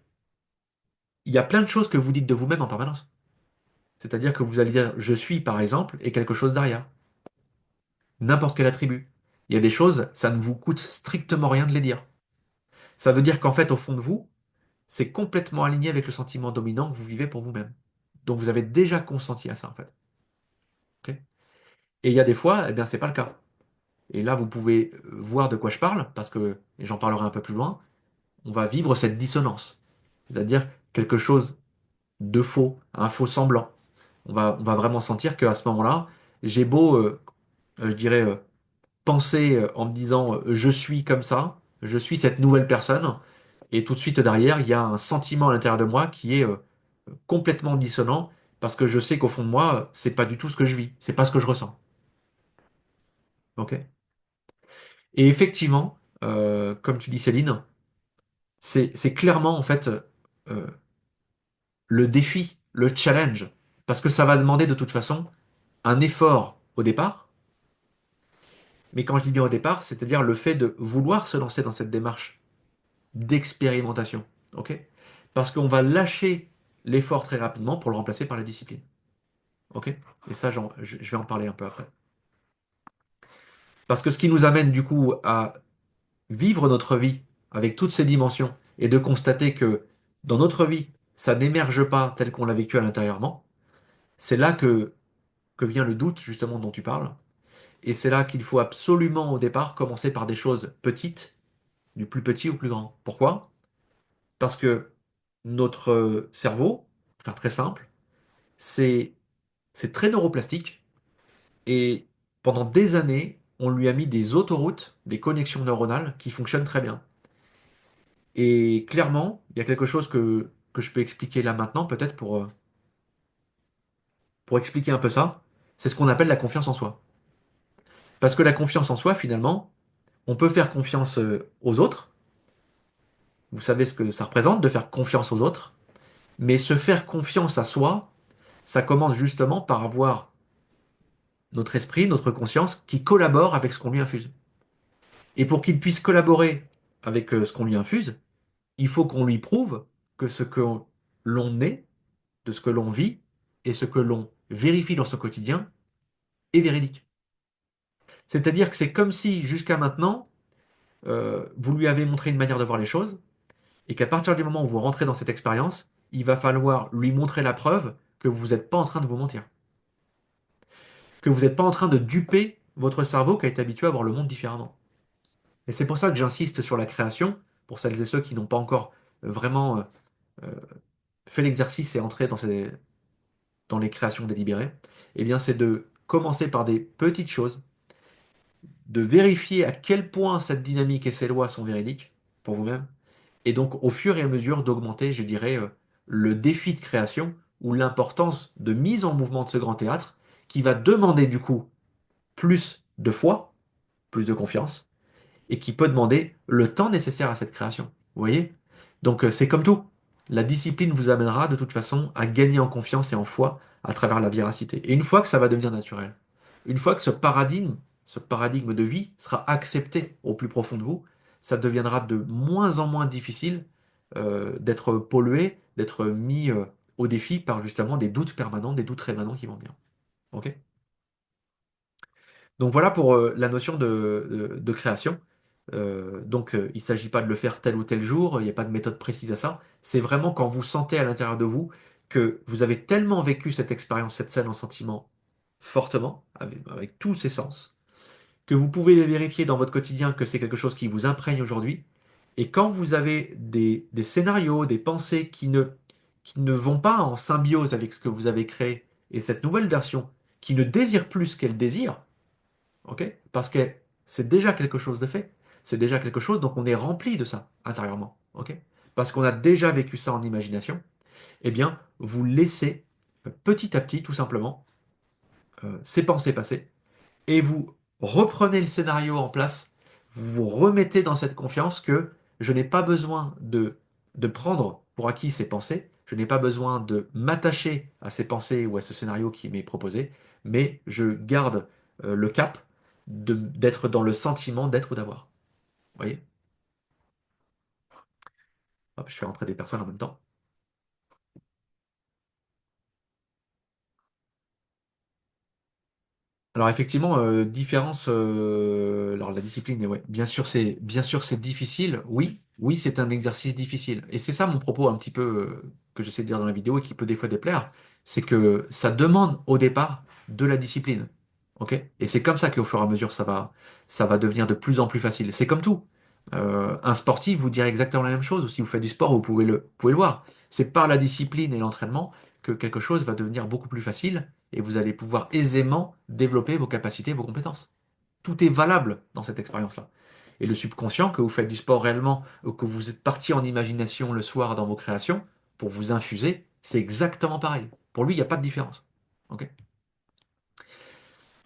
il y a plein de choses que vous dites de vous-même en permanence. C'est-à-dire que vous allez dire je suis par exemple et quelque chose derrière. N'importe quel attribut. Il y a des choses, ça ne vous coûte strictement rien de les dire. Ça veut dire qu'en fait, au fond de vous, c'est complètement aligné avec le sentiment dominant que vous vivez pour vous-même. Donc vous avez déjà consenti à ça en fait. Ok. Et il y a des fois, eh bien, c'est pas le cas. Et là, vous pouvez voir de quoi je parle, parce que, et j'en parlerai un peu plus loin, on va vivre cette dissonance. C'est-à-dire quelque chose de faux, un faux semblant. On va vraiment sentir qu'à ce moment-là, j'ai beau, je dirais, penser en me disant je suis comme ça, je suis cette nouvelle personne, et tout de suite derrière, il y a un sentiment à l'intérieur de moi qui est complètement dissonant, parce que je sais qu'au fond de moi, c'est pas du tout ce que je vis, c'est pas ce que je ressens. Ok? Et effectivement, comme tu dis Céline, c'est clairement en fait euh, le défi, le challenge, parce que ça va demander de toute façon un effort au départ, mais quand je dis bien au départ, c'est-à-dire le fait de vouloir se lancer dans cette démarche d'expérimentation, ok? Parce qu'on va lâcher l'effort très rapidement pour le remplacer par la discipline, ok? Et ça, je vais en parler un peu après. Parce que ce qui nous amène du coup à vivre notre vie avec toutes ces dimensions et de constater que dans notre vie, ça n'émerge pas tel qu'on l'a vécu à l'intérieurement, c'est là que vient le doute justement dont tu parles. Et c'est là qu'il faut absolument au départ commencer par des choses petites, du plus petit au plus grand. Pourquoi? Parce que notre cerveau, pour faire très simple, c'est c'est très neuroplastique et pendant des années, on lui a mis des autoroutes, des connexions neuronales qui fonctionnent très bien. Et clairement, il y a quelque chose que je peux expliquer là maintenant, peut-être pour expliquer un peu ça, c'est ce qu'on appelle la confiance en soi. Parce que la confiance en soi, finalement, on peut faire confiance aux autres, vous savez ce que ça représente de faire confiance aux autres, mais se faire confiance à soi, ça commence justement par avoir notre esprit, notre conscience qui collabore avec ce qu'on lui infuse. Et pour qu'il puisse collaborer avec ce qu'on lui infuse, il faut qu'on lui prouve que ce que l'on est, de ce que l'on vit et ce que l'on vérifie dans son quotidien est véridique. C'est-à-dire que c'est comme si jusqu'à maintenant, vous lui avez montré une manière de voir les choses et qu'à partir du moment où vous rentrez dans cette expérience, il va falloir lui montrer la preuve que vous n'êtes pas en train de vous mentir, que vous n'êtes pas en train de duper votre cerveau qui a été habitué à voir le monde différemment. Et c'est pour ça que j'insiste sur la création, pour celles et ceux qui n'ont pas encore vraiment euh, fait l'exercice et entré dans les créations délibérées, eh bien c'est de commencer par des petites choses, de vérifier à quel point cette dynamique et ces lois sont véridiques pour vous-même, et donc au fur et à mesure d'augmenter, je dirais, le défi de création ou l'importance de mise en mouvement de ce grand théâtre qui va demander du coup plus de foi, plus de confiance, et qui peut demander le temps nécessaire à cette création. Vous voyez? Donc c'est comme tout. La discipline vous amènera de toute façon à gagner en confiance et en foi à travers la véracité. Et une fois que ça va devenir naturel, une fois que ce paradigme de vie sera accepté au plus profond de vous, ça deviendra de moins en moins difficile d'être pollué, d'être mis au défi par justement des doutes permanents, des doutes rémanents qui vont venir. Ok. Donc voilà pour la notion de création. Donc il ne s'agit pas de le faire tel ou tel jour, il n'y a pas de méthode précise à ça. C'est vraiment quand vous sentez à l'intérieur de vous que vous avez tellement vécu cette expérience, cette scène en sentiment fortement, avec tous ses sens, que vous pouvez vérifier dans votre quotidien que c'est quelque chose qui vous imprègne aujourd'hui. Et quand vous avez des scénarios, des pensées qui ne vont pas en symbiose avec ce que vous avez créé, et cette nouvelle version qui ne désire plus ce qu'elle désire, ok? Parce que c'est déjà quelque chose de fait. C'est déjà quelque chose, donc on est rempli de ça intérieurement, ok? Parce qu'on a déjà vécu ça en imagination. Eh bien, vous laissez petit à petit, tout simplement, ces pensées passées et vous reprenez le scénario en place, vous vous remettez dans cette confiance que je n'ai pas besoin de prendre pour acquis ces pensées, je n'ai pas besoin de m'attacher à ces pensées ou à ce scénario qui m'est proposé, mais je garde le cap d'être dans le sentiment d'être ou d'avoir. Vous voyez? Hop, je fais rentrer des personnes en même temps. Alors effectivement, différence. Alors la discipline, ouais, bien sûr c'est difficile. Oui, oui, c'est un exercice difficile. Et c'est ça mon propos un petit peu que j'essaie de dire dans la vidéo et qui peut des fois déplaire, c'est que ça demande au départ de la discipline. Ok? Et c'est comme ça qu'au fur et à mesure ça va devenir de plus en plus facile. C'est comme tout. Un sportif vous dirait exactement la même chose. Ou si vous faites du sport, vous pouvez le voir. C'est par la discipline et l'entraînement que quelque chose va devenir beaucoup plus facile et vous allez pouvoir aisément développer vos capacités, vos compétences. Tout est valable dans cette expérience-là. Et le subconscient, que vous faites du sport réellement, ou que vous êtes parti en imagination le soir dans vos créations, pour vous infuser, c'est exactement pareil. Pour lui, il n'y a pas de différence. Ok.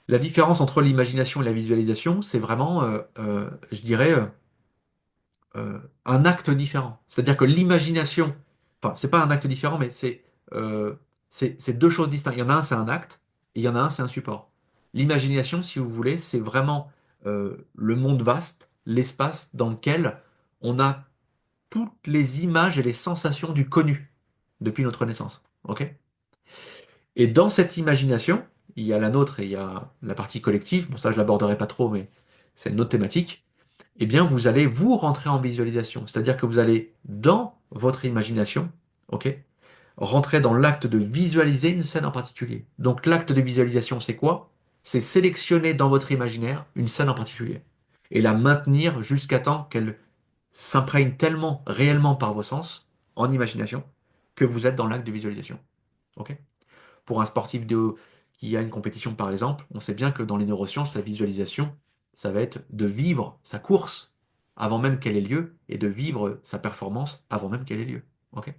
La différence entre l'imagination et la visualisation, c'est vraiment, je dirais, un acte différent. C'est-à-dire que l'imagination, enfin, c'est pas un acte différent, mais euh, c'est deux choses distinctes. Il y en a un, c'est un acte, et il y en a un, c'est un support. L'imagination, si vous voulez, c'est vraiment le monde vaste, l'espace dans lequel on a toutes les images et les sensations du connu depuis notre naissance. Ok? Et dans cette imagination, il y a la nôtre et il y a la partie collective. Bon, ça, je l'aborderai pas trop, mais c'est une autre thématique. Eh bien, vous allez vous rentrer en visualisation. C'est-à-dire que vous allez, dans votre imagination, ok, rentrer dans l'acte de visualiser une scène en particulier. Donc, l'acte de visualisation, c'est quoi? C'est sélectionner dans votre imaginaire une scène en particulier et la maintenir jusqu'à temps qu'elle s'imprègne tellement réellement par vos sens, en imagination, que vous êtes dans l'acte de visualisation. Ok. Pour un sportif qui a une compétition, par exemple, on sait bien que dans les neurosciences, la visualisation, ça va être de vivre sa course avant même qu'elle ait lieu et de vivre sa performance avant même qu'elle ait lieu. Ok.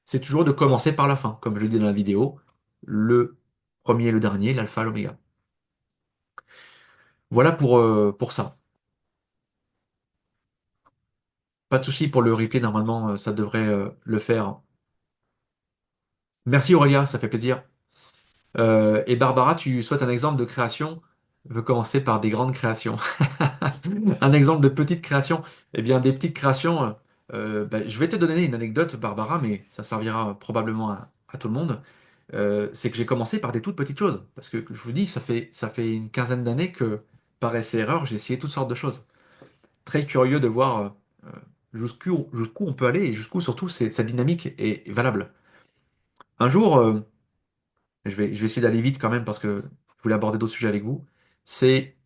C'est toujours de commencer par la fin, comme je le dis dans la vidéo, le premier et le dernier, l'alpha, l'oméga. Voilà pour ça. Pas de souci pour le replay, normalement, ça devrait le faire. Merci Aurélia, ça fait plaisir. Et Barbara, tu souhaites un exemple de création? Veut commencer par des grandes créations. Un exemple de petite création. Eh bien, des petites créations, bah, je vais te donner une anecdote, Barbara, mais ça servira probablement à tout le monde. C'est que j'ai commencé par des toutes petites choses. Parce que je vous dis, ça fait une quinzaine d'années que, par essai-erreur, j'ai essayé toutes sortes de choses. Très curieux de voir jusqu'où on peut aller et jusqu'où surtout sa dynamique est valable. Un jour, je vais essayer d'aller vite quand même parce que je voulais aborder d'autres sujets avec vous. C'est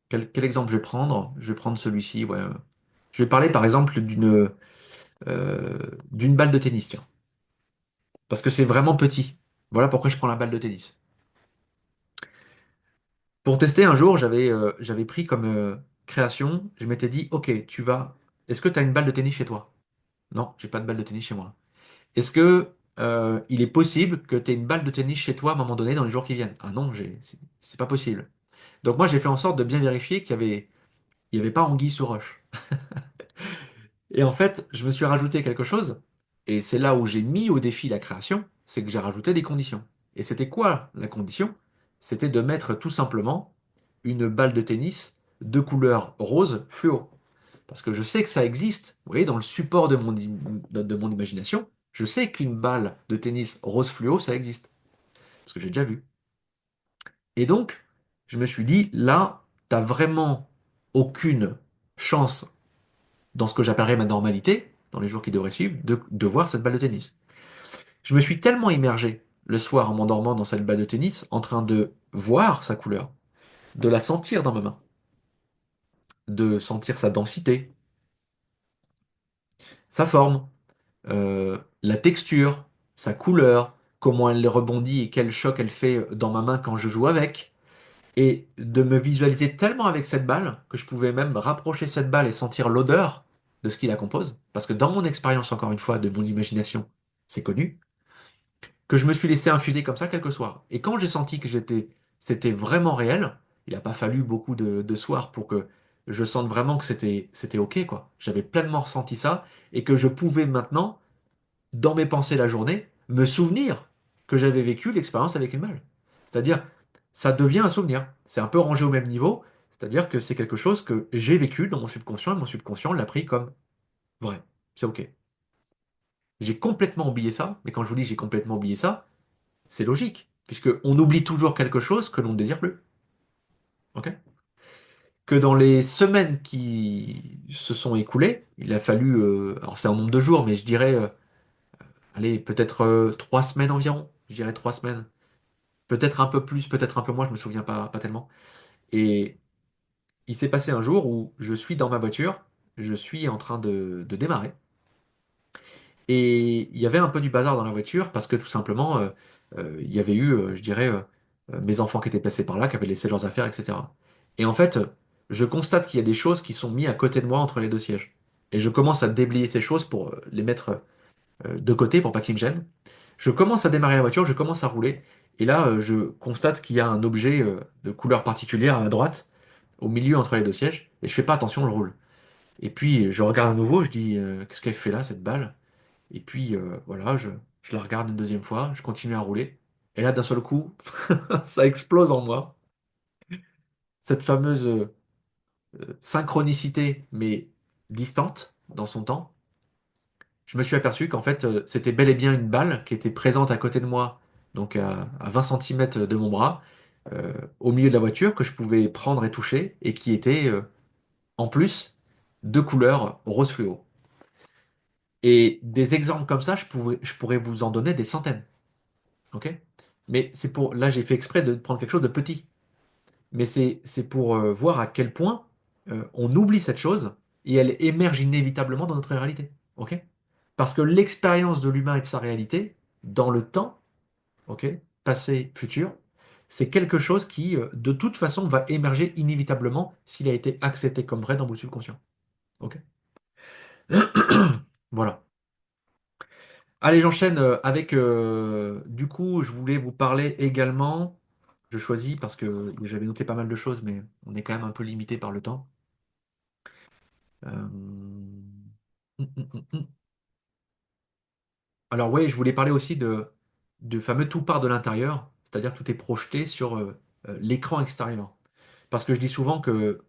quel exemple je vais prendre? Je vais prendre celui-ci. Ouais. Je vais parler par exemple euh, d'une balle de tennis, tiens, parce que c'est vraiment petit. Voilà pourquoi je prends la balle de tennis. Pour tester un jour, j'avais pris comme création, je m'étais dit, ok, est-ce que tu as une balle de tennis chez toi? Non, j'ai pas de balle de tennis chez moi. Est-ce que il est possible que tu aies une balle de tennis chez toi à un moment donné dans les jours qui viennent? Ah non, c'est pas possible. Donc moi, j'ai fait en sorte de bien vérifier il y avait pas anguille sous roche. Et en fait, je me suis rajouté quelque chose, et c'est là où j'ai mis au défi la création, c'est que j'ai rajouté des conditions. Et c'était quoi la condition? C'était de mettre tout simplement une balle de tennis de couleur rose fluo. Parce que je sais que ça existe, vous voyez, dans le support de mon imagination, je sais qu'une balle de tennis rose fluo, ça existe. Parce que j'ai déjà vu. Et donc, je me suis dit, là, t'as vraiment aucune chance dans ce que j'appellerais ma normalité, dans les jours qui devraient suivre, de voir cette balle de tennis. Je me suis tellement immergé le soir en m'endormant dans cette balle de tennis, en train de voir sa couleur, de la sentir dans ma main, de sentir sa densité, sa forme, la texture, sa couleur, comment elle rebondit et quel choc elle fait dans ma main quand je joue avec, et de me visualiser tellement avec cette balle que je pouvais même rapprocher cette balle et sentir l'odeur de ce qui la compose, parce que dans mon expérience, encore une fois, de mon imagination, c'est connu. que je me suis laissé infuser comme ça quelques soirs. Et quand j'ai senti que c'était vraiment réel, il n'a pas fallu beaucoup de soirs pour que je sente vraiment que c'était OK, quoi. J'avais pleinement ressenti ça et que je pouvais maintenant, dans mes pensées la journée, me souvenir que j'avais vécu l'expérience avec une balle. C'est-à-dire, ça devient un souvenir. C'est un peu rangé au même niveau. C'est-à-dire que c'est quelque chose que j'ai vécu dans mon subconscient et mon subconscient l'a pris comme vrai. C'est OK. J'ai complètement oublié ça, mais quand je vous dis j'ai complètement oublié ça, c'est logique, puisque on oublie toujours quelque chose que l'on ne désire plus. Ok. Que dans les semaines qui se sont écoulées, il a fallu, alors c'est un nombre de jours, mais je dirais, allez, peut-être 3 semaines environ. Je dirais 3 semaines. Peut-être un peu plus, peut-être un peu moins, je me souviens pas tellement. Et il s'est passé un jour où je suis dans ma voiture, je suis en train de démarrer. Et il y avait un peu du bazar dans la voiture parce que tout simplement, il y avait eu, je dirais, mes enfants qui étaient passés par là, qui avaient laissé leurs affaires, etc. Et en fait, je constate qu'il y a des choses qui sont mises à côté de moi entre les deux sièges. Et je commence à déblayer ces choses pour les mettre de côté pour pas qu'ils me gênent. Je commence à démarrer la voiture, je commence à rouler. Et là, je constate qu'il y a un objet de couleur particulière à ma droite, au milieu entre les deux sièges. Et je fais pas attention, je roule. Et puis, je regarde à nouveau, je dis, qu'est-ce qu'elle fait là, cette balle? Et puis voilà, je la regarde une deuxième fois, je continue à rouler. Et là, d'un seul coup, ça explose en moi. Cette fameuse synchronicité, mais distante dans son temps. Je me suis aperçu qu'en fait, c'était bel et bien une balle qui était présente à côté de moi, donc à 20 centimètres de mon bras, au milieu de la voiture, que je pouvais prendre et toucher, et qui était en plus de couleur rose fluo. Et des exemples comme ça, je pourrais vous en donner des centaines. Ok? Mais c'est pour. Là, j'ai fait exprès de prendre quelque chose de petit. Mais c'est pour voir à quel point on oublie cette chose et elle émerge inévitablement dans notre réalité. Ok? Parce que l'expérience de l'humain et de sa réalité, dans le temps, ok, passé, futur, c'est quelque chose qui, de toute façon, va émerger inévitablement s'il a été accepté comme vrai dans votre subconscient. Ok? Voilà. Allez, j'enchaîne avec. Du coup, je voulais vous parler également. Je choisis parce que j'avais noté pas mal de choses, mais on est quand même un peu limité par le temps. Alors, ouais, je voulais parler aussi de fameux tout part de l'intérieur, c'est-à-dire tout est projeté sur l'écran extérieur. Parce que je dis souvent que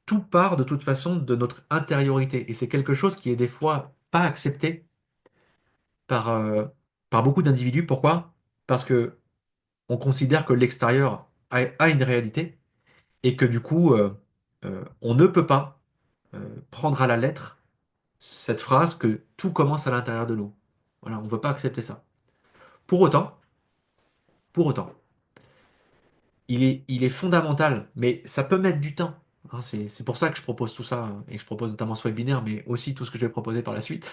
tout part de toute façon de notre intériorité. Et c'est quelque chose qui est des fois pas accepté par, par beaucoup d'individus. Pourquoi? Parce que on considère que l'extérieur a une réalité et que du coup, on ne peut pas prendre à la lettre cette phrase que tout commence à l'intérieur de nous. Voilà, on ne veut pas accepter ça. Pour autant, pour autant, il est fondamental, mais ça peut mettre du temps. Hein, c'est pour ça que je propose tout ça, hein, et que je propose notamment ce webinaire, mais aussi tout ce que je vais proposer par la suite.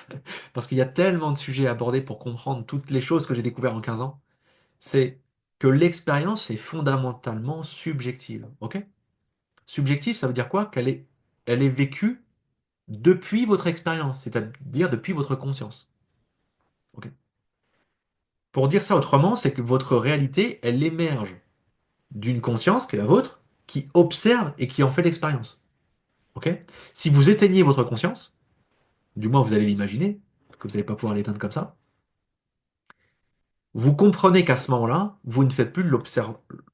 Parce qu'il y a tellement de sujets à aborder pour comprendre toutes les choses que j'ai découvertes en 15 ans. C'est que l'expérience est fondamentalement subjective. Ok? Subjective, ça veut dire quoi? Elle est vécue depuis votre expérience, c'est-à-dire depuis votre conscience. Ok. Pour dire ça autrement, c'est que votre réalité, elle émerge d'une conscience qui est la vôtre, qui observe et qui en fait l'expérience. Ok? Si vous éteignez votre conscience, du moins vous allez l'imaginer, parce que vous n'allez pas pouvoir l'éteindre comme ça, vous comprenez qu'à ce moment-là, vous ne faites plus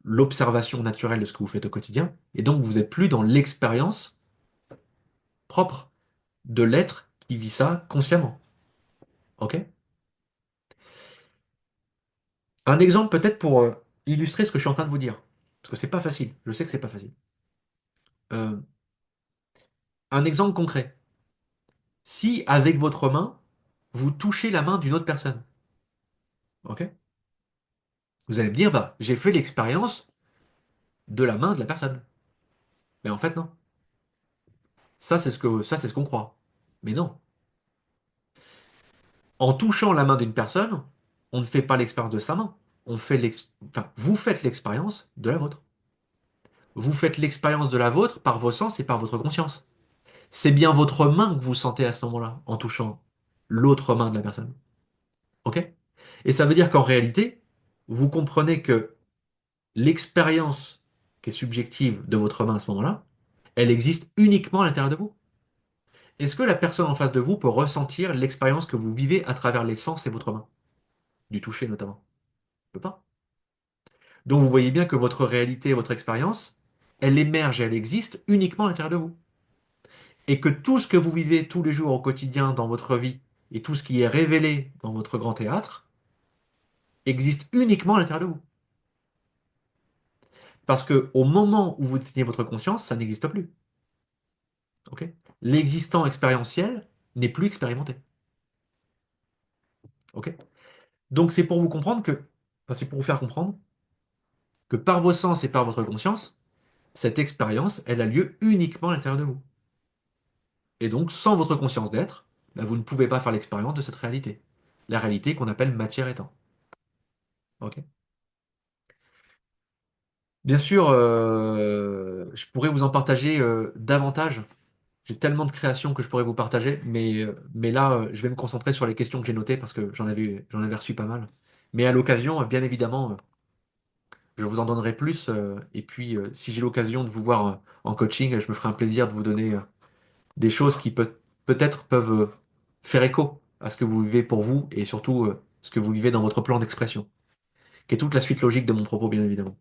l'observation naturelle de ce que vous faites au quotidien, et donc vous n'êtes plus dans l'expérience propre de l'être qui vit ça consciemment. Ok? Un exemple peut-être pour illustrer ce que je suis en train de vous dire, parce que c'est pas facile. Je sais que c'est pas facile. Euh, un exemple concret. Si avec votre main, vous touchez la main d'une autre personne, ok? Vous allez me dire, bah, j'ai fait l'expérience de la main de la personne. Mais en fait, non. Ça, c'est ce qu'on croit. Mais non. En touchant la main d'une personne, on ne fait pas l'expérience de sa main. Enfin, vous faites l'expérience de la vôtre. Vous faites l'expérience de la vôtre par vos sens et par votre conscience. C'est bien votre main que vous sentez à ce moment-là, en touchant l'autre main de la personne. Ok? Et ça veut dire qu'en réalité, vous comprenez que l'expérience qui est subjective de votre main à ce moment-là, elle existe uniquement à l'intérieur de vous. Est-ce que la personne en face de vous peut ressentir l'expérience que vous vivez à travers les sens et votre main? Du toucher notamment. Elle peut pas. Donc vous voyez bien que votre réalité et votre expérience, elle émerge et elle existe uniquement à l'intérieur de vous. Et que tout ce que vous vivez tous les jours au quotidien dans votre vie et tout ce qui est révélé dans votre grand théâtre existe uniquement à l'intérieur de vous. Parce que au moment où vous détenez votre conscience, ça n'existe plus. Ok. L'existant expérientiel n'est plus expérimenté. Ok. Donc c'est pour vous comprendre que, enfin, c'est pour vous faire comprendre que par vos sens et par votre conscience, cette expérience, elle a lieu uniquement à l'intérieur de vous. Et donc, sans votre conscience d'être, bah, vous ne pouvez pas faire l'expérience de cette réalité. La réalité qu'on appelle matière et temps. Ok. Bien sûr, je pourrais vous en partager davantage. J'ai tellement de créations que je pourrais vous partager, mais là, je vais me concentrer sur les questions que j'ai notées parce que j'en avais reçu pas mal. Mais à l'occasion, bien évidemment, je vous en donnerai plus. Et puis, si j'ai l'occasion de vous voir en coaching, je me ferai un plaisir de vous donner des choses qui peut-être peuvent faire écho à ce que vous vivez pour vous et surtout ce que vous vivez dans votre plan d'expression, qui est toute la suite logique de mon propos, bien évidemment.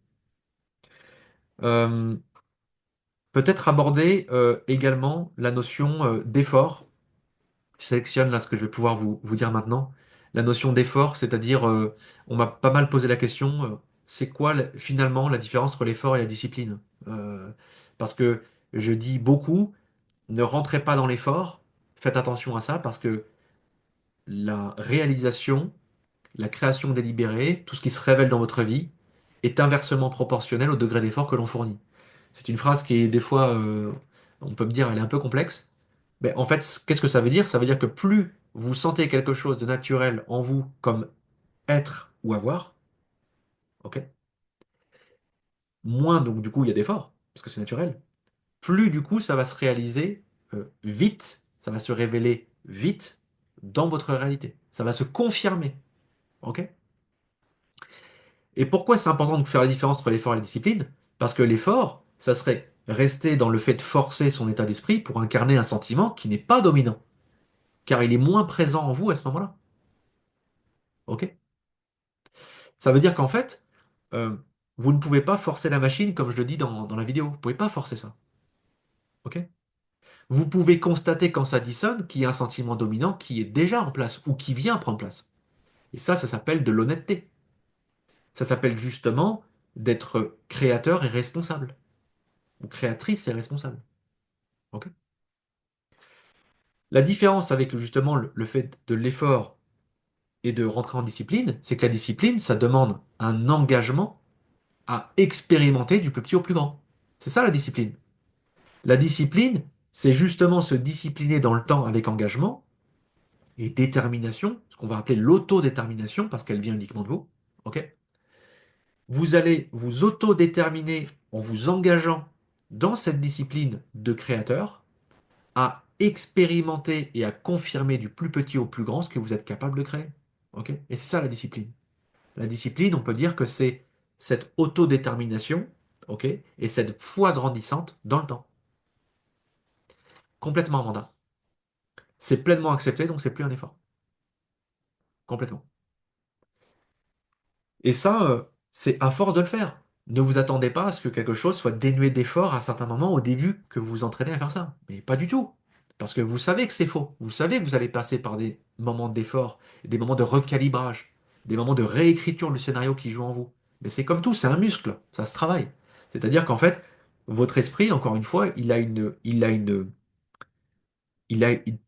Euh, Peut-être aborder également la notion d'effort. Je sélectionne là ce que je vais pouvoir vous dire maintenant. La notion d'effort, c'est-à-dire, on m'a pas mal posé la question, c'est quoi finalement la différence entre l'effort et la discipline? Parce que je dis beaucoup, ne rentrez pas dans l'effort, faites attention à ça, parce que la réalisation, la création délibérée, tout ce qui se révèle dans votre vie, est inversement proportionnel au degré d'effort que l'on fournit. C'est une phrase qui est des fois, on peut me dire, elle est un peu complexe. Mais en fait, qu'est-ce que ça veut dire? Ça veut dire que plus vous sentez quelque chose de naturel en vous comme être ou avoir, ok? Moins donc du coup il y a d'efforts, parce que c'est naturel. Plus du coup ça va se réaliser vite, ça va se révéler vite dans votre réalité. Ça va se confirmer, ok? Et pourquoi c'est important de faire la différence entre l'effort et la discipline? Parce que l'effort, ça serait rester dans le fait de forcer son état d'esprit pour incarner un sentiment qui n'est pas dominant, car il est moins présent en vous à ce moment-là. Ok? Ça veut dire qu'en fait, euh, vous ne pouvez pas forcer la machine comme je le dis dans la vidéo. Vous ne pouvez pas forcer ça. Ok? Vous pouvez constater quand ça dissonne qu'il y a un sentiment dominant qui est déjà en place ou qui vient prendre place. Et ça s'appelle de l'honnêteté. Ça s'appelle justement d'être créateur et responsable. Ou créatrice et responsable. Ok. La différence avec justement le fait de l'effort et de rentrer en discipline, c'est que la discipline, ça demande un engagement à expérimenter du plus petit au plus grand. C'est ça la discipline. La discipline, c'est justement se discipliner dans le temps avec engagement et détermination, ce qu'on va appeler l'autodétermination, parce qu'elle vient uniquement de vous. Ok. Vous allez vous autodéterminer en vous engageant dans cette discipline de créateur à expérimenter et à confirmer du plus petit au plus grand ce que vous êtes capable de créer. Ok. Et c'est ça la discipline. La discipline, on peut dire que c'est cette autodétermination, ok, et cette foi grandissante dans le temps. Complètement un mandat. C'est pleinement accepté, donc c'est plus un effort. Complètement. Et ça, c'est à force de le faire. Ne vous attendez pas à ce que quelque chose soit dénué d'effort à certains moments au début que vous vous entraînez à faire ça. Mais pas du tout. Parce que vous savez que c'est faux. Vous savez que vous allez passer par des moments d'effort, des moments de recalibrage, des moments de réécriture du scénario qui joue en vous. Mais c'est comme tout, c'est un muscle, ça se travaille. C'est-à-dire qu'en fait, votre esprit, encore une fois, il a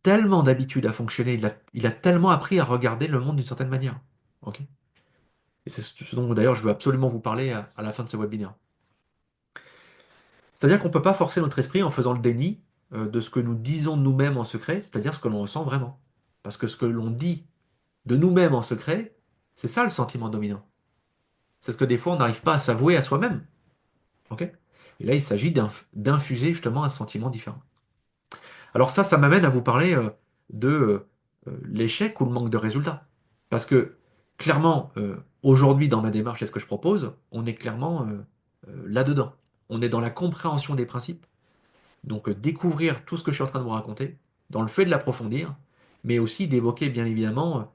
tellement d'habitude à fonctionner, il a tellement appris à regarder le monde d'une certaine manière. Ok. Et c'est ce dont d'ailleurs je veux absolument vous parler à la fin de ce webinaire. C'est-à-dire qu'on ne peut pas forcer notre esprit en faisant le déni de ce que nous disons de nous-mêmes en secret, c'est-à-dire ce que l'on ressent vraiment. Parce que ce que l'on dit de nous-mêmes en secret, c'est ça le sentiment dominant. C'est ce que des fois on n'arrive pas à s'avouer à soi-même. Ok. Et là, il s'agit d'infuser justement un sentiment différent. Alors ça m'amène à vous parler de l'échec ou le manque de résultats. Parce que clairement, aujourd'hui, dans ma démarche et ce que je propose, on est clairement là-dedans. On est dans la compréhension des principes, donc découvrir tout ce que je suis en train de vous raconter, dans le fait de l'approfondir, mais aussi d'évoquer bien évidemment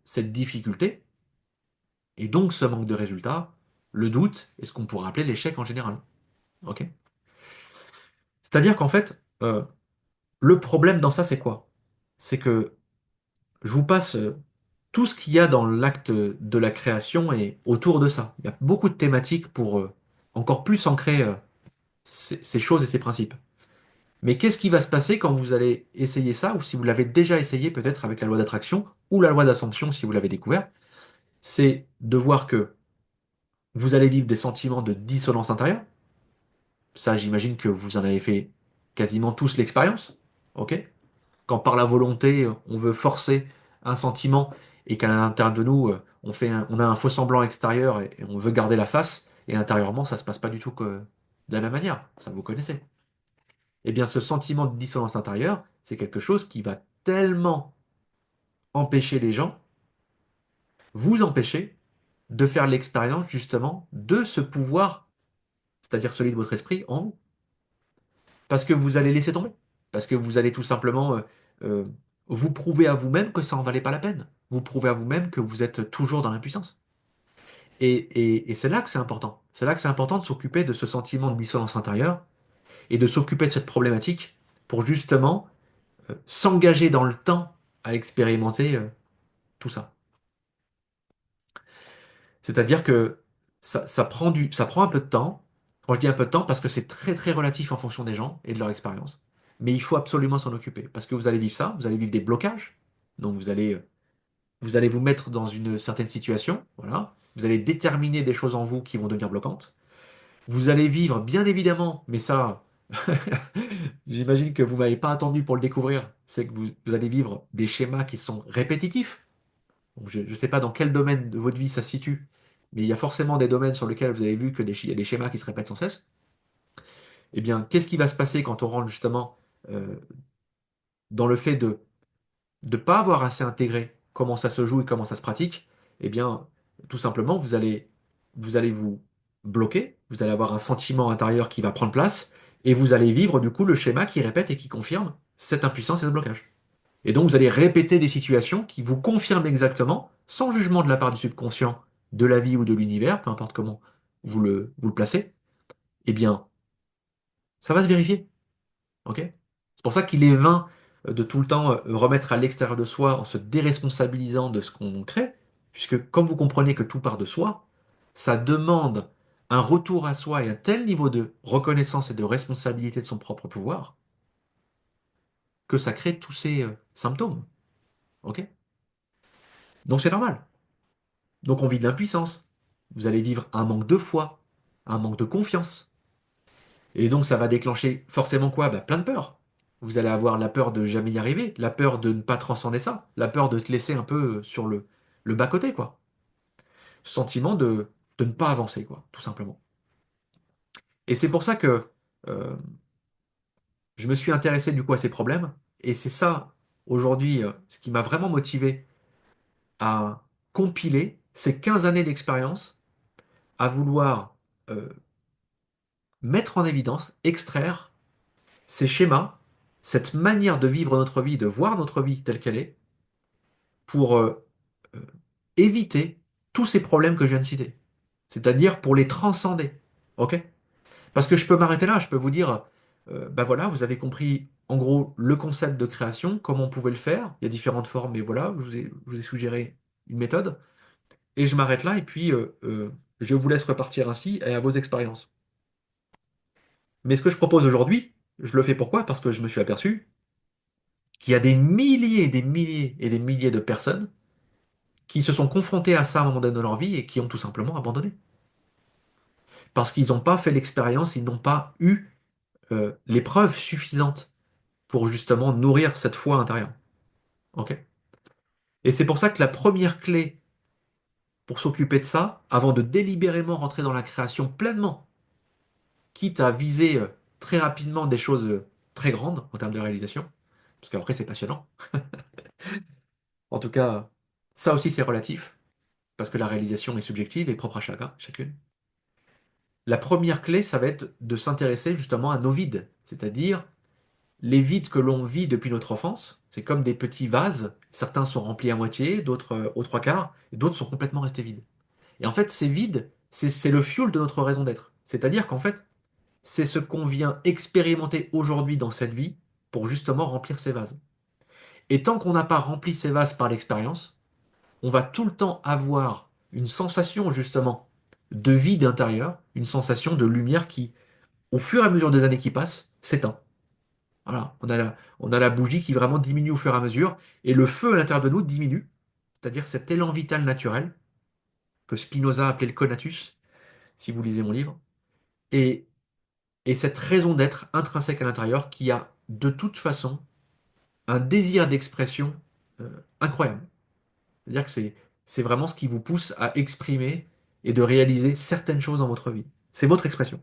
cette difficulté, et donc ce manque de résultats, le doute, et ce qu'on pourrait appeler l'échec en général. Ok. C'est-à-dire qu'en fait, le problème dans ça, c'est quoi? C'est que je vous passe tout ce qu'il y a dans l'acte de la création et autour de ça. Il y a beaucoup de thématiques pour encore plus ancrer ces choses et ces principes. Mais qu'est-ce qui va se passer quand vous allez essayer ça, ou si vous l'avez déjà essayé peut-être avec la loi d'attraction, ou la loi d'assomption si vous l'avez découvert, c'est de voir que vous allez vivre des sentiments de dissonance intérieure. Ça, j'imagine que vous en avez fait quasiment tous l'expérience. Ok? Quand par la volonté, on veut forcer un sentiment et qu'à l'intérieur de nous, on a un faux semblant extérieur et on veut garder la face, et intérieurement, ça se passe pas du tout de la même manière. Ça, vous connaissez. Eh bien, ce sentiment de dissonance intérieure, c'est quelque chose qui va tellement empêcher les gens, vous empêcher de faire l'expérience justement de ce pouvoir, c'est-à-dire celui de votre esprit en vous. Parce que vous allez laisser tomber. Parce que vous allez tout simplement euh, vous prouver à vous-même que ça en valait pas la peine. Vous prouver à vous-même que vous êtes toujours dans l'impuissance. Et c'est là que c'est important. C'est là que c'est important de s'occuper de ce sentiment de dissonance intérieure et de s'occuper de cette problématique pour justement s'engager dans le temps à expérimenter tout ça. C'est-à-dire que ça prend un peu de temps. Quand je dis un peu de temps, parce que c'est très très relatif en fonction des gens et de leur expérience. Mais il faut absolument s'en occuper. Parce que vous allez vivre ça, vous allez vivre des blocages. Donc vous allez vous mettre dans une certaine situation. Voilà. Vous allez déterminer des choses en vous qui vont devenir bloquantes. Vous allez vivre, bien évidemment, mais ça, j'imagine que vous m'avez pas attendu pour le découvrir, c'est que vous allez vivre des schémas qui sont répétitifs. Donc, je ne sais pas dans quel domaine de votre vie ça se situe, mais il y a forcément des domaines sur lesquels vous avez vu il y a des schémas qui se répètent sans cesse. Eh bien, qu'est-ce qui va se passer quand on rentre justement euh, dans le fait de ne pas avoir assez intégré comment ça se joue et comment ça se pratique? Eh bien, tout simplement, vous allez vous bloquer, vous allez avoir un sentiment intérieur qui va prendre place, et vous allez vivre du coup le schéma qui répète et qui confirme cette impuissance et ce blocage. Et donc, vous allez répéter des situations qui vous confirment exactement, sans jugement de la part du subconscient, de la vie ou de l'univers, peu importe comment vous le placez, eh bien, ça va se vérifier. Ok? C'est pour ça qu'il est vain de tout le temps remettre à l'extérieur de soi en se déresponsabilisant de ce qu'on crée, puisque comme vous comprenez que tout part de soi, ça demande un retour à soi et un tel niveau de reconnaissance et de responsabilité de son propre pouvoir que ça crée tous ces symptômes. Ok? Donc c'est normal. Donc on vit de l'impuissance. Vous allez vivre un manque de foi, un manque de confiance. Et donc ça va déclencher forcément quoi? Bah, plein de peurs. Vous allez avoir la peur de jamais y arriver, la peur de ne pas transcender ça, la peur de te laisser un peu sur le bas-côté, quoi. Ce sentiment de ne pas avancer, quoi, tout simplement. Et c'est pour ça que euh, je me suis intéressé du coup à ces problèmes. Et c'est ça, aujourd'hui, ce qui m'a vraiment motivé à compiler ces 15 années d'expérience, à vouloir euh, mettre en évidence, extraire ces schémas, cette manière de vivre notre vie, de voir notre vie telle qu'elle est, pour euh, éviter tous ces problèmes que je viens de citer. C'est-à-dire pour les transcender. Ok? Parce que je peux m'arrêter là, je peux vous dire, bah voilà, vous avez compris en gros le concept de création, comment on pouvait le faire. Il y a différentes formes, mais voilà, je vous ai suggéré une méthode. Et je m'arrête là, et puis je vous laisse repartir ainsi et à vos expériences. Mais ce que je propose aujourd'hui, je le fais pourquoi? Parce que je me suis aperçu qu'il y a des milliers, des milliers et des milliers de personnes qui se sont confrontés à ça à un moment donné de leur vie et qui ont tout simplement abandonné. Parce qu'ils n'ont pas fait l'expérience, ils n'ont pas eu les preuves suffisantes pour justement nourrir cette foi intérieure. Ok. Et c'est pour ça que la première clé pour s'occuper de ça, avant de délibérément rentrer dans la création pleinement, quitte à viser très rapidement des choses très grandes en termes de réalisation, parce qu'après c'est passionnant. En tout cas, ça aussi c'est relatif. parce que la réalisation est subjective et propre à chacun, chacune. La première clé, ça va être de s'intéresser justement à nos vides, c'est-à-dire les vides que l'on vit depuis notre enfance. C'est comme des petits vases, certains sont remplis à moitié, d'autres aux trois quarts, et d'autres sont complètement restés vides. Et en fait, ces vides, c'est le fuel de notre raison d'être. C'est-à-dire qu'en fait, c'est ce qu'on vient expérimenter aujourd'hui dans cette vie pour justement remplir ces vases. Et tant qu'on n'a pas rempli ces vases par l'expérience, on va tout le temps avoir une sensation justement de vide intérieur, une sensation de lumière qui, au fur et à mesure des années qui passent, s'éteint. Voilà, on a la bougie qui vraiment diminue au fur et à mesure, et le feu à l'intérieur de nous diminue, c'est-à-dire cet élan vital naturel que Spinoza appelait le conatus, si vous lisez mon livre, et, et cette raison d'être intrinsèque à l'intérieur qui a de toute façon un désir d'expression incroyable. C'est-à-dire que c'est vraiment ce qui vous pousse à exprimer et de réaliser certaines choses dans votre vie. C'est votre expression.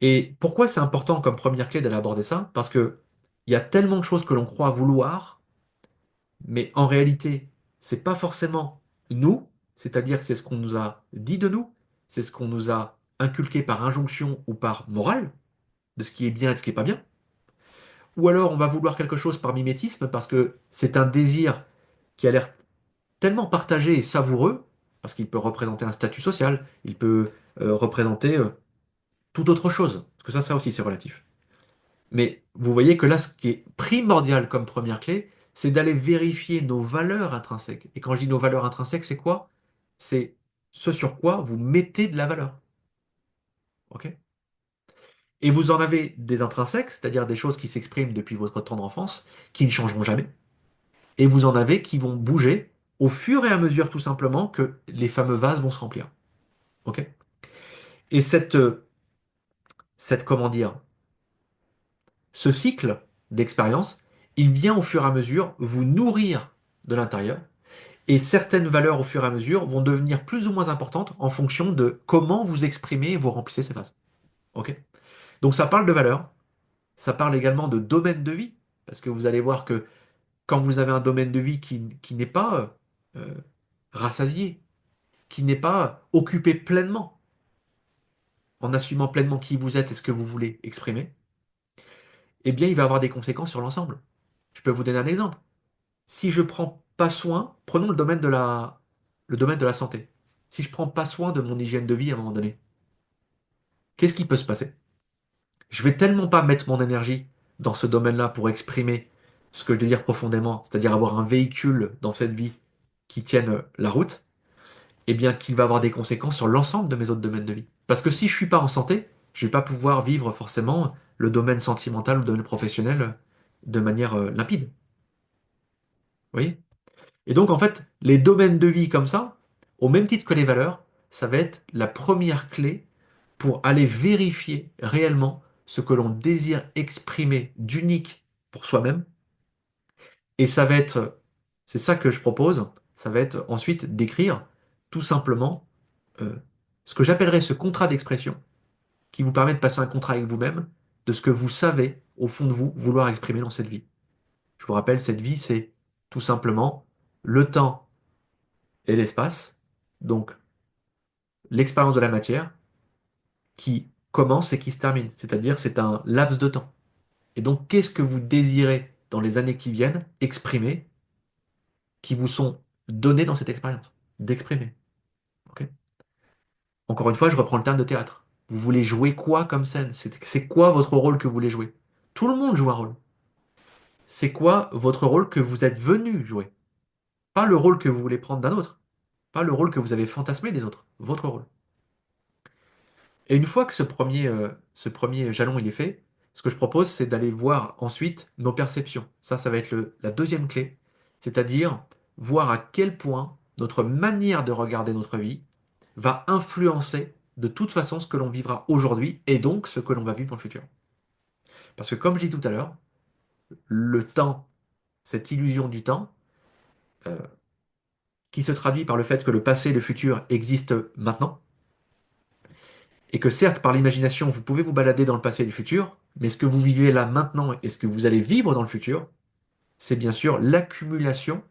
Et pourquoi c'est important comme première clé d'aller aborder ça? Parce que il y a tellement de choses que l'on croit vouloir, mais en réalité, c'est pas forcément nous, c'est-à-dire que c'est ce qu'on nous a dit de nous, c'est ce qu'on nous a inculqué par injonction ou par morale, de ce qui est bien et de ce qui est pas bien. Ou alors on va vouloir quelque chose par mimétisme parce que c'est un désir qui a l'air tellement partagé et savoureux, parce qu'il peut représenter un statut social, il peut représenter toute autre chose, parce que ça aussi c'est relatif. Mais vous voyez que là, ce qui est primordial comme première clé, c'est d'aller vérifier nos valeurs intrinsèques. Et quand je dis nos valeurs intrinsèques, c'est quoi? C'est ce sur quoi vous mettez de la valeur. Ok? Et vous en avez des intrinsèques, c'est-à-dire des choses qui s'expriment depuis votre tendre enfance, qui ne changeront jamais. Et vous en avez qui vont bouger au fur et à mesure, tout simplement, que les fameux vases vont se remplir. Ok? Et comment dire, ce cycle d'expérience, il vient au fur et à mesure vous nourrir de l'intérieur. Et certaines valeurs, au fur et à mesure, vont devenir plus ou moins importantes en fonction de comment vous exprimez et vous remplissez ces phases. Ok? Donc ça parle de valeurs, ça parle également de domaine de vie, parce que vous allez voir que quand vous avez un domaine de vie qui n'est pas rassasié, qui n'est pas occupé pleinement, en assumant pleinement qui vous êtes et ce que vous voulez exprimer, eh bien il va avoir des conséquences sur l'ensemble. Je peux vous donner un exemple. Si je prends pas soin, prenons le domaine de la santé. Si je prends pas soin de mon hygiène de vie à un moment donné, qu'est-ce qui peut se passer? Je vais tellement pas mettre mon énergie dans ce domaine-là pour exprimer ce que je désire profondément, c'est-à-dire avoir un véhicule dans cette vie qui tienne la route, eh bien qu'il va avoir des conséquences sur l'ensemble de mes autres domaines de vie. Parce que si je suis pas en santé, je vais pas pouvoir vivre forcément le domaine sentimental ou le domaine professionnel de manière limpide. Vous voyez? Et donc, en fait, les domaines de vie comme ça, au même titre que les valeurs, ça va être la première clé pour aller vérifier réellement ce que l'on désire exprimer d'unique pour soi-même. Et ça va être, c'est ça que je propose, ça va être ensuite d'écrire tout simplement euh, ce que j'appellerais ce contrat d'expression qui vous permet de passer un contrat avec vous-même de ce que vous savez au fond de vous vouloir exprimer dans cette vie. Je vous rappelle, cette vie, c'est tout simplement le temps et l'espace, donc l'expérience de la matière, qui commence et qui se termine. C'est-à-dire, c'est un laps de temps. Et donc, qu'est-ce que vous désirez dans les années qui viennent exprimer, qui vous sont données dans cette expérience? D'exprimer. Ok. Encore une fois, je reprends le terme de théâtre. Vous voulez jouer quoi comme scène? C'est quoi votre rôle que vous voulez jouer? Tout le monde joue un rôle. C'est quoi votre rôle que vous êtes venu jouer? Pas le rôle que vous voulez prendre d'un autre. Pas le rôle que vous avez fantasmé des autres. Votre rôle. Et une fois que ce premier jalon il est fait, ce que je propose, c'est d'aller voir ensuite nos perceptions. Ça va être la deuxième clé, c'est-à-dire voir à quel point notre manière de regarder notre vie va influencer de toute façon ce que l'on vivra aujourd'hui et donc ce que l'on va vivre dans le futur. Parce que comme je dis tout à l'heure, le temps, cette illusion du temps, euh, qui se traduit par le fait que le passé et le futur existent maintenant, et que certes, par l'imagination, vous pouvez vous balader dans le passé et le futur, mais ce que vous vivez là maintenant et ce que vous allez vivre dans le futur, c'est bien sûr l'accumulation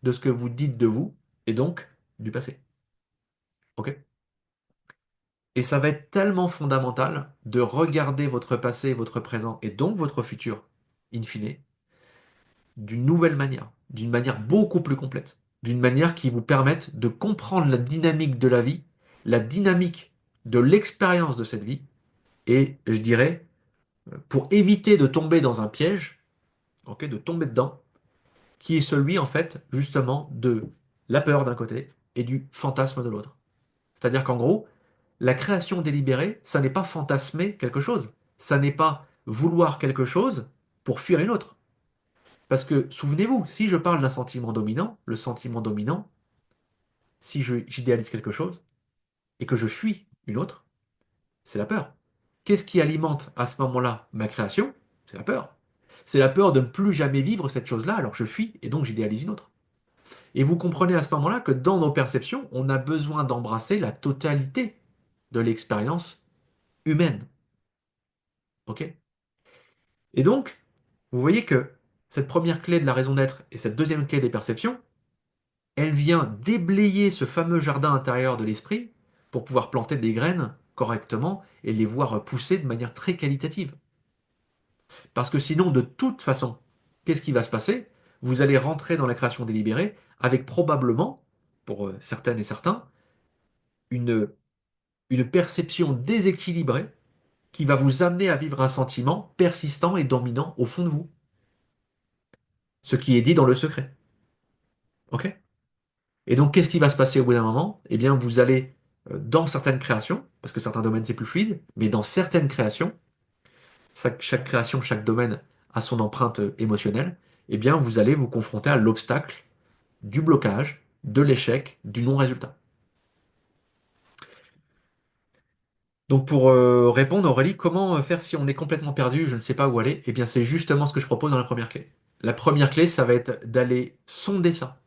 de ce que vous dites de vous, et donc du passé. Ok? Et ça va être tellement fondamental de regarder votre passé, votre présent et donc votre futur, in fine, d'une manière beaucoup plus complète, d'une manière qui vous permette de comprendre la dynamique de la vie, la dynamique de l'expérience de cette vie, et je dirais, pour éviter de tomber dans un piège, ok, de tomber dedans, qui est celui, en fait, justement, de la peur d'un côté et du fantasme de l'autre. C'est-à-dire qu'en gros, la création délibérée, ça n'est pas fantasmer quelque chose, ça n'est pas vouloir quelque chose pour fuir une autre. Parce que, souvenez-vous, si je parle d'un sentiment dominant, le sentiment dominant, si j'idéalise quelque chose et que je fuis une autre, c'est la peur. Qu'est-ce qui alimente à ce moment-là ma création? C'est la peur. C'est la peur de ne plus jamais vivre cette chose-là, alors je fuis et donc j'idéalise une autre. Et vous comprenez à ce moment-là que dans nos perceptions, on a besoin d'embrasser la totalité de l'expérience humaine. Ok? Et donc, vous voyez que cette première clé de la raison d'être et cette deuxième clé des perceptions, elle vient déblayer ce fameux jardin intérieur de l'esprit pour pouvoir planter des graines correctement et les voir pousser de manière très qualitative. Parce que sinon, de toute façon, qu'est-ce qui va se passer? Vous allez rentrer dans la création délibérée avec probablement, pour certaines et certains, une, une perception déséquilibrée qui va vous amener à vivre un sentiment persistant et dominant au fond de vous. Ce qui est dit dans le secret. Ok? Et donc, qu'est-ce qui va se passer au bout d'un moment? Eh bien, vous allez, dans certaines créations, parce que certains domaines c'est plus fluide, mais dans certaines créations, chaque création, chaque domaine a son empreinte émotionnelle, eh bien, vous allez vous confronter à l'obstacle du blocage, de l'échec, du non-résultat. Donc, pour répondre, Aurélie, comment faire si on est complètement perdu, je ne sais pas où aller? Eh bien, c'est justement ce que je propose dans la première clé. La première clé, ça va être d'aller sonder ça.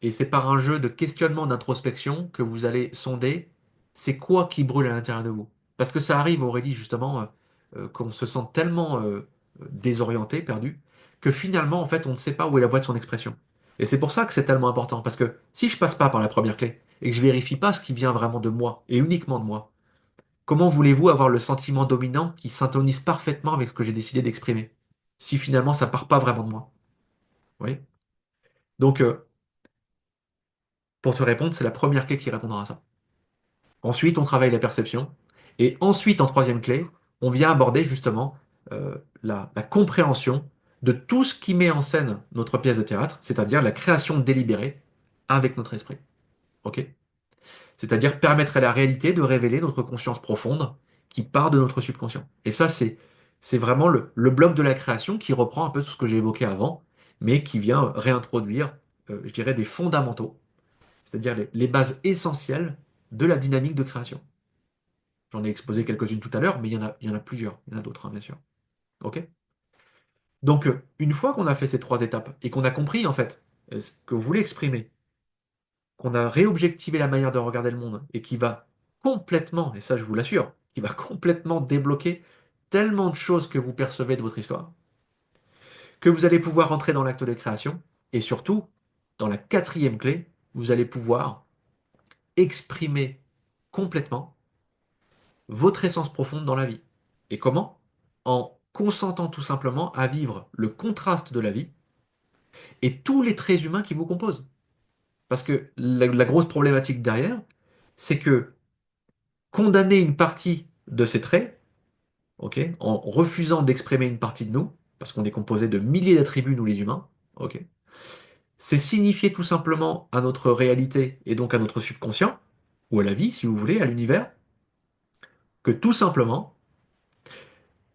Et c'est par un jeu de questionnement, d'introspection que vous allez sonder c'est quoi qui brûle à l'intérieur de vous. Parce que ça arrive, Aurélie, justement, qu'on se sent tellement désorienté, perdu, que finalement, en fait, on ne sait pas où est la voie de son expression. Et c'est pour ça que c'est tellement important. Parce que si je passe pas par la première clé et que je vérifie pas ce qui vient vraiment de moi et uniquement de moi, comment voulez-vous avoir le sentiment dominant qui s'intonise parfaitement avec ce que j'ai décidé d'exprimer? Si finalement ça part pas vraiment de moi. Vous voyez. Donc, pour te répondre, c'est la première clé qui répondra à ça. Ensuite, on travaille la perception. Et ensuite, en troisième clé, on vient aborder justement la compréhension de tout ce qui met en scène notre pièce de théâtre, c'est-à-dire la création délibérée avec notre esprit. Ok? C'est-à-dire permettre à la réalité de révéler notre conscience profonde qui part de notre subconscient. Et ça, c'est vraiment le bloc de la création qui reprend un peu tout ce que j'ai évoqué avant, mais qui vient réintroduire, je dirais, des fondamentaux, c'est-à-dire les bases essentielles de la dynamique de création. J'en ai exposé quelques-unes tout à l'heure, mais il y en a plusieurs. Il y en a d'autres, hein, bien sûr. OK? Donc, une fois qu'on a fait ces trois étapes et qu'on a compris, en fait, ce que vous voulez exprimer, qu'on a réobjectivé la manière de regarder le monde et qui va complètement, et ça je vous l'assure, qui va complètement débloquer tellement de choses que vous percevez de votre histoire, que vous allez pouvoir entrer dans l'acte de création et surtout, dans la quatrième clé, vous allez pouvoir exprimer complètement votre essence profonde dans la vie. Et comment? En consentant tout simplement à vivre le contraste de la vie et tous les traits humains qui vous composent. Parce que la grosse problématique derrière, c'est que condamner une partie de ces traits, ok, en refusant d'exprimer une partie de nous, parce qu'on est composé de milliers d'attributs, nous les humains, ok, c'est signifier tout simplement à notre réalité et donc à notre subconscient, ou à la vie, si vous voulez, à l'univers, que tout simplement,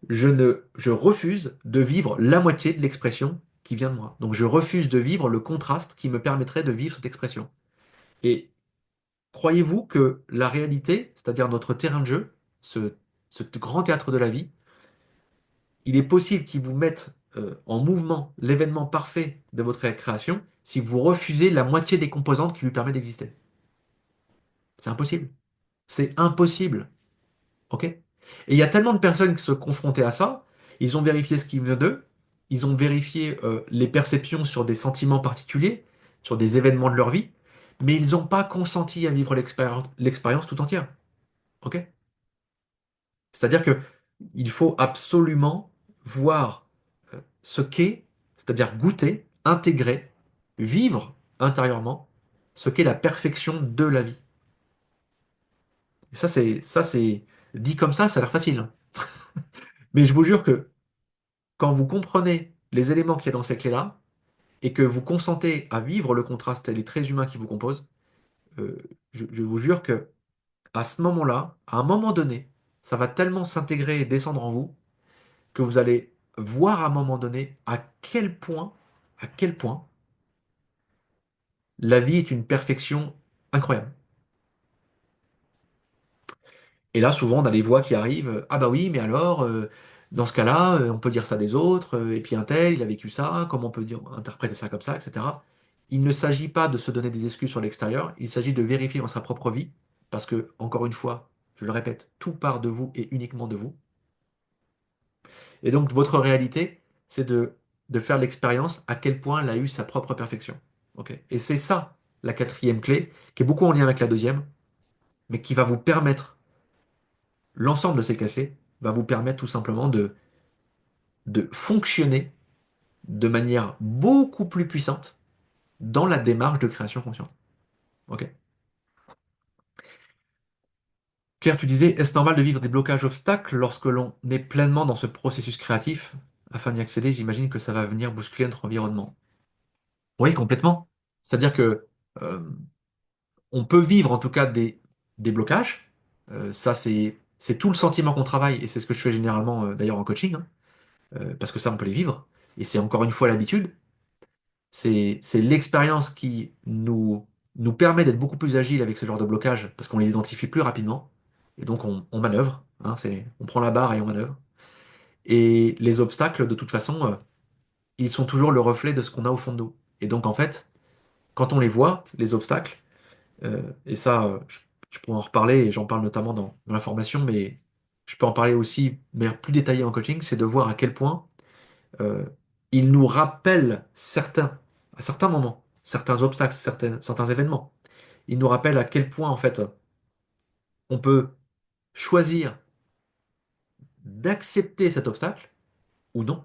je refuse de vivre la moitié de l'expression qui vient de moi. Donc je refuse de vivre le contraste qui me permettrait de vivre cette expression. Et croyez-vous que la réalité, c'est-à-dire notre terrain de jeu, ce grand théâtre de la vie, il est possible qu'il vous mette en mouvement l'événement parfait de votre création si vous refusez la moitié des composantes qui lui permettent d'exister. C'est impossible. C'est impossible. OK? Et il y a tellement de personnes qui se confrontaient à ça, ils ont vérifié ce qui vient d'eux, ils ont vérifié les perceptions sur des sentiments particuliers, sur des événements de leur vie, mais ils n'ont pas consenti à vivre l'expérience tout entière. Ok? C'est-à-dire que il faut absolument voir ce qu'est, c'est-à-dire goûter, intégrer, vivre intérieurement ce qu'est la perfection de la vie. Et ça c'est dit comme ça a l'air facile, hein. Mais je vous jure que quand vous comprenez les éléments qu'il y a dans ces clés-là et que vous consentez à vivre le contraste et les traits humains qui vous composent, euh, je vous jure que à ce moment-là, à un moment donné, ça va tellement s'intégrer et descendre en vous que vous allez voir à un moment donné à quel point la vie est une perfection incroyable. Et là, souvent, on a des voix qui arrivent, ah bah oui, mais alors, dans ce cas-là, on peut dire ça des autres, et puis un tel, il a vécu ça, comment on peut dire, interpréter ça comme ça, etc. Il ne s'agit pas de se donner des excuses sur l'extérieur, il s'agit de vérifier dans sa propre vie, parce que, encore une fois, je le répète, tout part de vous et uniquement de vous. Et donc, votre réalité, c'est de faire l'expérience à quel point elle a eu sa propre perfection. Ok. Et c'est ça, la quatrième clé, qui est beaucoup en lien avec la deuxième, mais qui va vous permettre, l'ensemble de ces clés, va vous permettre tout simplement de fonctionner de manière beaucoup plus puissante dans la démarche de création consciente. Ok. Claire, tu disais, est-ce normal de vivre des blocages obstacles lorsque l'on est pleinement dans ce processus créatif? Afin d'y accéder, j'imagine que ça va venir bousculer notre environnement. Oui, complètement. C'est-à-dire que euh, on peut vivre en tout cas des blocages. Ça, c'est tout le sentiment qu'on travaille, et c'est ce que je fais généralement d'ailleurs en coaching, hein, parce que ça, on peut les vivre. Et c'est encore une fois l'habitude. C'est l'expérience qui nous permet d'être beaucoup plus agile avec ce genre de blocage, parce qu'on les identifie plus rapidement. Et donc, on manœuvre, hein, on prend la barre et on manœuvre. Et les obstacles, de toute façon, ils sont toujours le reflet de ce qu'on a au fond de nous. Et donc, en fait, quand on les voit, les obstacles, et ça, je pourrais en reparler, et j'en parle notamment dans la formation, mais je peux en parler aussi, mais plus détaillé en coaching, c'est de voir à quel point euh, il nous rappelle à certains moments, certains obstacles, certains événements. Il nous rappelle à quel point, en fait, on peut choisir d'accepter cet obstacle ou non.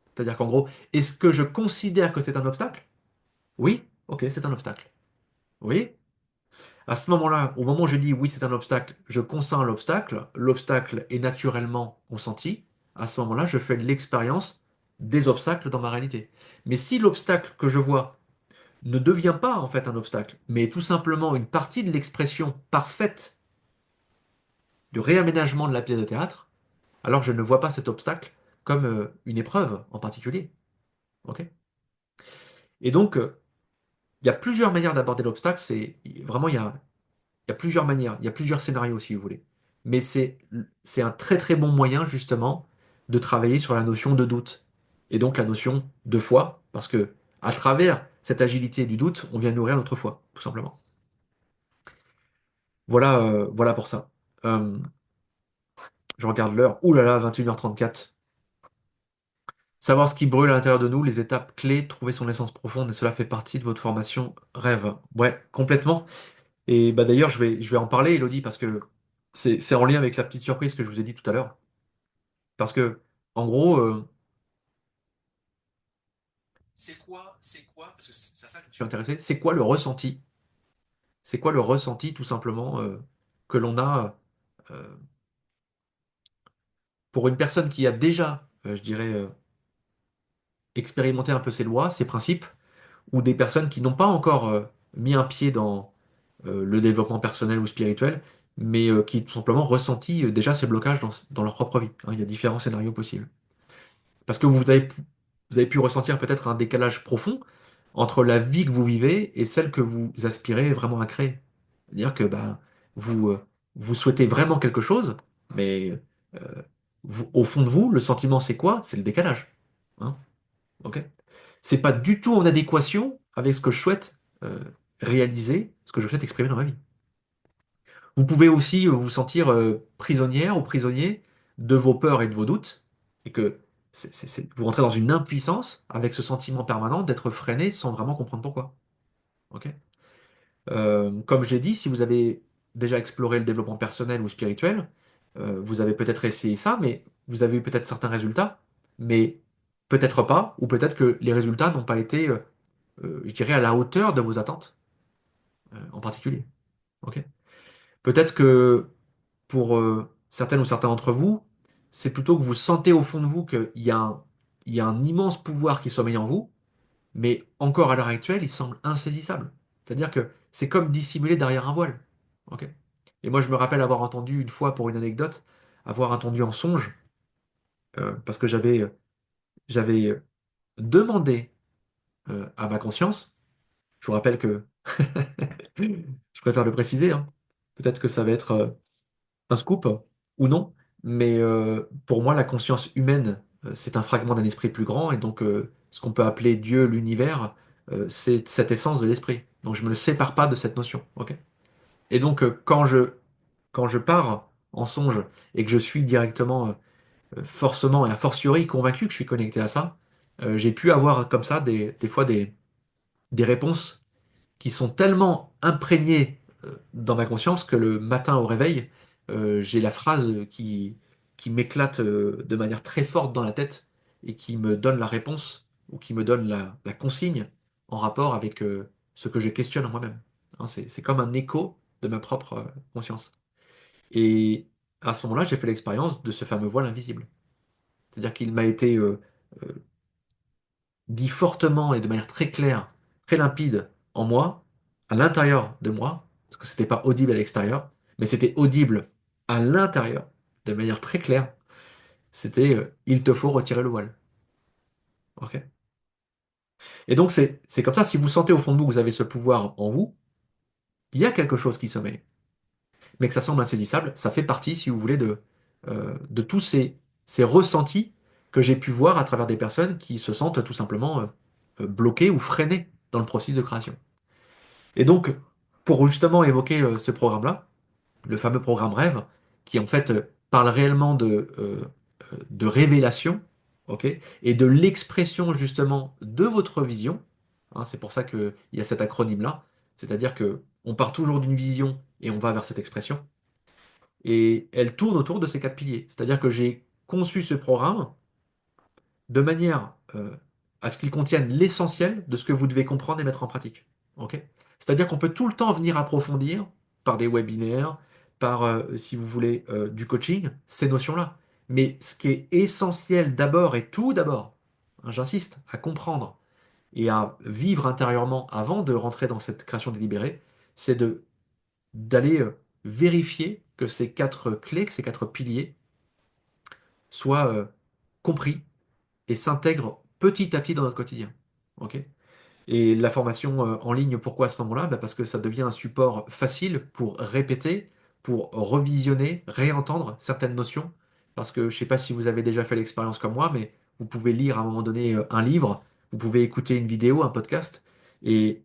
C'est-à-dire qu'en gros, est-ce que je considère que c'est un obstacle? Oui, ok, c'est un obstacle. Oui, à ce moment-là, au moment où je dis oui, c'est un obstacle, je consens à l'obstacle, l'obstacle est naturellement consenti, à ce moment-là, je fais de l'expérience des obstacles dans ma réalité. Mais si l'obstacle que je vois ne devient pas en fait un obstacle, mais est tout simplement une partie de l'expression parfaite du réaménagement de la pièce de théâtre, alors je ne vois pas cet obstacle comme une épreuve en particulier. Ok. Et donc, il y a plusieurs manières d'aborder l'obstacle, vraiment, il y a plusieurs manières, il y a plusieurs scénarios si vous voulez. Mais c'est un très très bon moyen justement de travailler sur la notion de doute. Et donc la notion de foi, parce que à travers cette agilité du doute, on vient nourrir notre foi, tout simplement. Voilà pour ça. Euh, je regarde l'heure. Ouh là là, 21h34. Savoir ce qui brûle à l'intérieur de nous, les étapes clés, trouver son essence profonde, et cela fait partie de votre formation rêve. Ouais, complètement. Et bah d'ailleurs, je vais en parler, Elodie, parce que c'est en lien avec la petite surprise que je vous ai dit tout à l'heure. Parce que, en gros, parce que c'est à ça que je me suis intéressé, c'est quoi le ressenti? C'est quoi le ressenti, tout simplement, que l'on a euh, pour une personne qui a déjà, je dirais, expérimenté un peu ces lois, ces principes, ou des personnes qui n'ont pas encore mis un pied dans le développement personnel ou spirituel, mais qui tout simplement ressenti déjà ces blocages dans leur propre vie, hein. Il y a différents scénarios possibles. Parce que vous avez pu ressentir peut-être un décalage profond entre la vie que vous vivez et celle que vous aspirez vraiment à créer. C'est-à-dire que bah, vous, vous souhaitez vraiment quelque chose, mais au fond de vous, le sentiment c'est quoi? C'est le décalage. Hein, ok? C'est pas du tout en adéquation avec ce que je souhaite réaliser, ce que je souhaite exprimer dans ma vie. Vous pouvez aussi vous sentir prisonnière ou prisonnier de vos peurs et de vos doutes, et que vous rentrez dans une impuissance avec ce sentiment permanent d'être freiné sans vraiment comprendre pourquoi. Ok. Comme je l'ai dit, si vous avez déjà exploré le développement personnel ou spirituel, vous avez peut-être essayé ça, mais vous avez eu peut-être certains résultats, mais peut-être pas, ou peut-être que les résultats n'ont pas été, je dirais, à la hauteur de vos attentes, en particulier. Ok. Peut-être que pour certaines ou certains d'entre vous, c'est plutôt que vous sentez au fond de vous qu'il y a un immense pouvoir qui sommeille en vous, mais encore à l'heure actuelle, il semble insaisissable. C'est-à-dire que c'est comme dissimulé derrière un voile. Ok. Et moi, je me rappelle avoir entendu une fois, pour une anecdote, avoir entendu en songe, parce que j'avais demandé à ma conscience, je vous rappelle que, je préfère le préciser, hein, peut-être que ça va être un scoop ou non, mais pour moi, la conscience humaine, c'est un fragment d'un esprit plus grand, et donc ce qu'on peut appeler Dieu, l'univers, c'est cette essence de l'esprit. Donc je me sépare pas de cette notion. Ok. Et donc quand je pars en songe et que je suis directement, forcément et a fortiori convaincu que je suis connecté à ça, j'ai pu avoir comme ça des fois des réponses qui sont tellement imprégnées dans ma conscience que le matin au réveil, j'ai la phrase qui m'éclate de manière très forte dans la tête et qui me donne la réponse ou qui me donne la consigne en rapport avec ce que je questionne en moi-même. Hein, c'est comme un écho de ma propre conscience. Et à ce moment-là, j'ai fait l'expérience de ce fameux voile invisible. C'est-à-dire qu'il m'a été euh, dit fortement et de manière très claire, très limpide en moi, à l'intérieur de moi, parce que c'était pas audible à l'extérieur, mais c'était audible à l'intérieur, de manière très claire. C'était il te faut retirer le voile. Ok. Et donc c'est comme ça, si vous sentez au fond de vous que vous avez ce pouvoir en vous, il y a quelque chose qui sommeille, mais que ça semble insaisissable, ça fait partie, si vous voulez, de tous ces ressentis que j'ai pu voir à travers des personnes qui se sentent tout simplement bloquées ou freinées dans le processus de création. Et donc, pour justement évoquer ce programme-là, le fameux programme Rêve, qui en fait parle réellement de révélation, ok, et de l'expression justement de votre vision, hein, c'est pour ça qu'il y a cet acronyme-là, c'est-à-dire que on part toujours d'une vision et on va vers cette expression, et elle tourne autour de ces quatre piliers. C'est-à-dire que j'ai conçu ce programme de manière à ce qu'il contienne l'essentiel de ce que vous devez comprendre et mettre en pratique. Ok. C'est-à-dire qu'on peut tout le temps venir approfondir par des webinaires, par, si vous voulez, du coaching, ces notions-là. Mais ce qui est essentiel d'abord et tout d'abord, hein, j'insiste, à comprendre et à vivre intérieurement avant de rentrer dans cette création délibérée, c'est d'aller vérifier que ces quatre clés, que ces quatre piliers soient compris et s'intègre petit à petit dans notre quotidien. Ok. Et la formation en ligne, pourquoi à ce moment-là? Bah, parce que ça devient un support facile pour répéter, pour revisionner, réentendre certaines notions. Parce que je ne sais pas si vous avez déjà fait l'expérience comme moi, mais vous pouvez lire à un moment donné un livre, vous pouvez écouter une vidéo, un podcast, et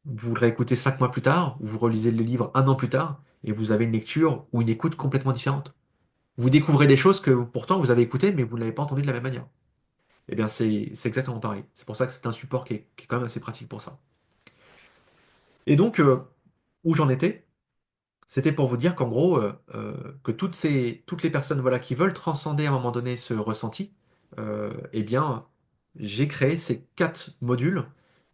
vous le réécoutez 5 mois plus tard, ou vous relisez le livre un an plus tard, et vous avez une lecture ou une écoute complètement différente. Vous découvrez des choses que pourtant vous avez écoutées, mais vous ne l'avez pas entendues de la même manière. Eh bien, c'est exactement pareil. C'est pour ça que c'est un support qui est quand même assez pratique pour ça. Et donc, où j'en étais, c'était pour vous dire qu'en gros, que toutes les personnes voilà, qui veulent transcender à un moment donné ce ressenti, eh bien, j'ai créé ces quatre modules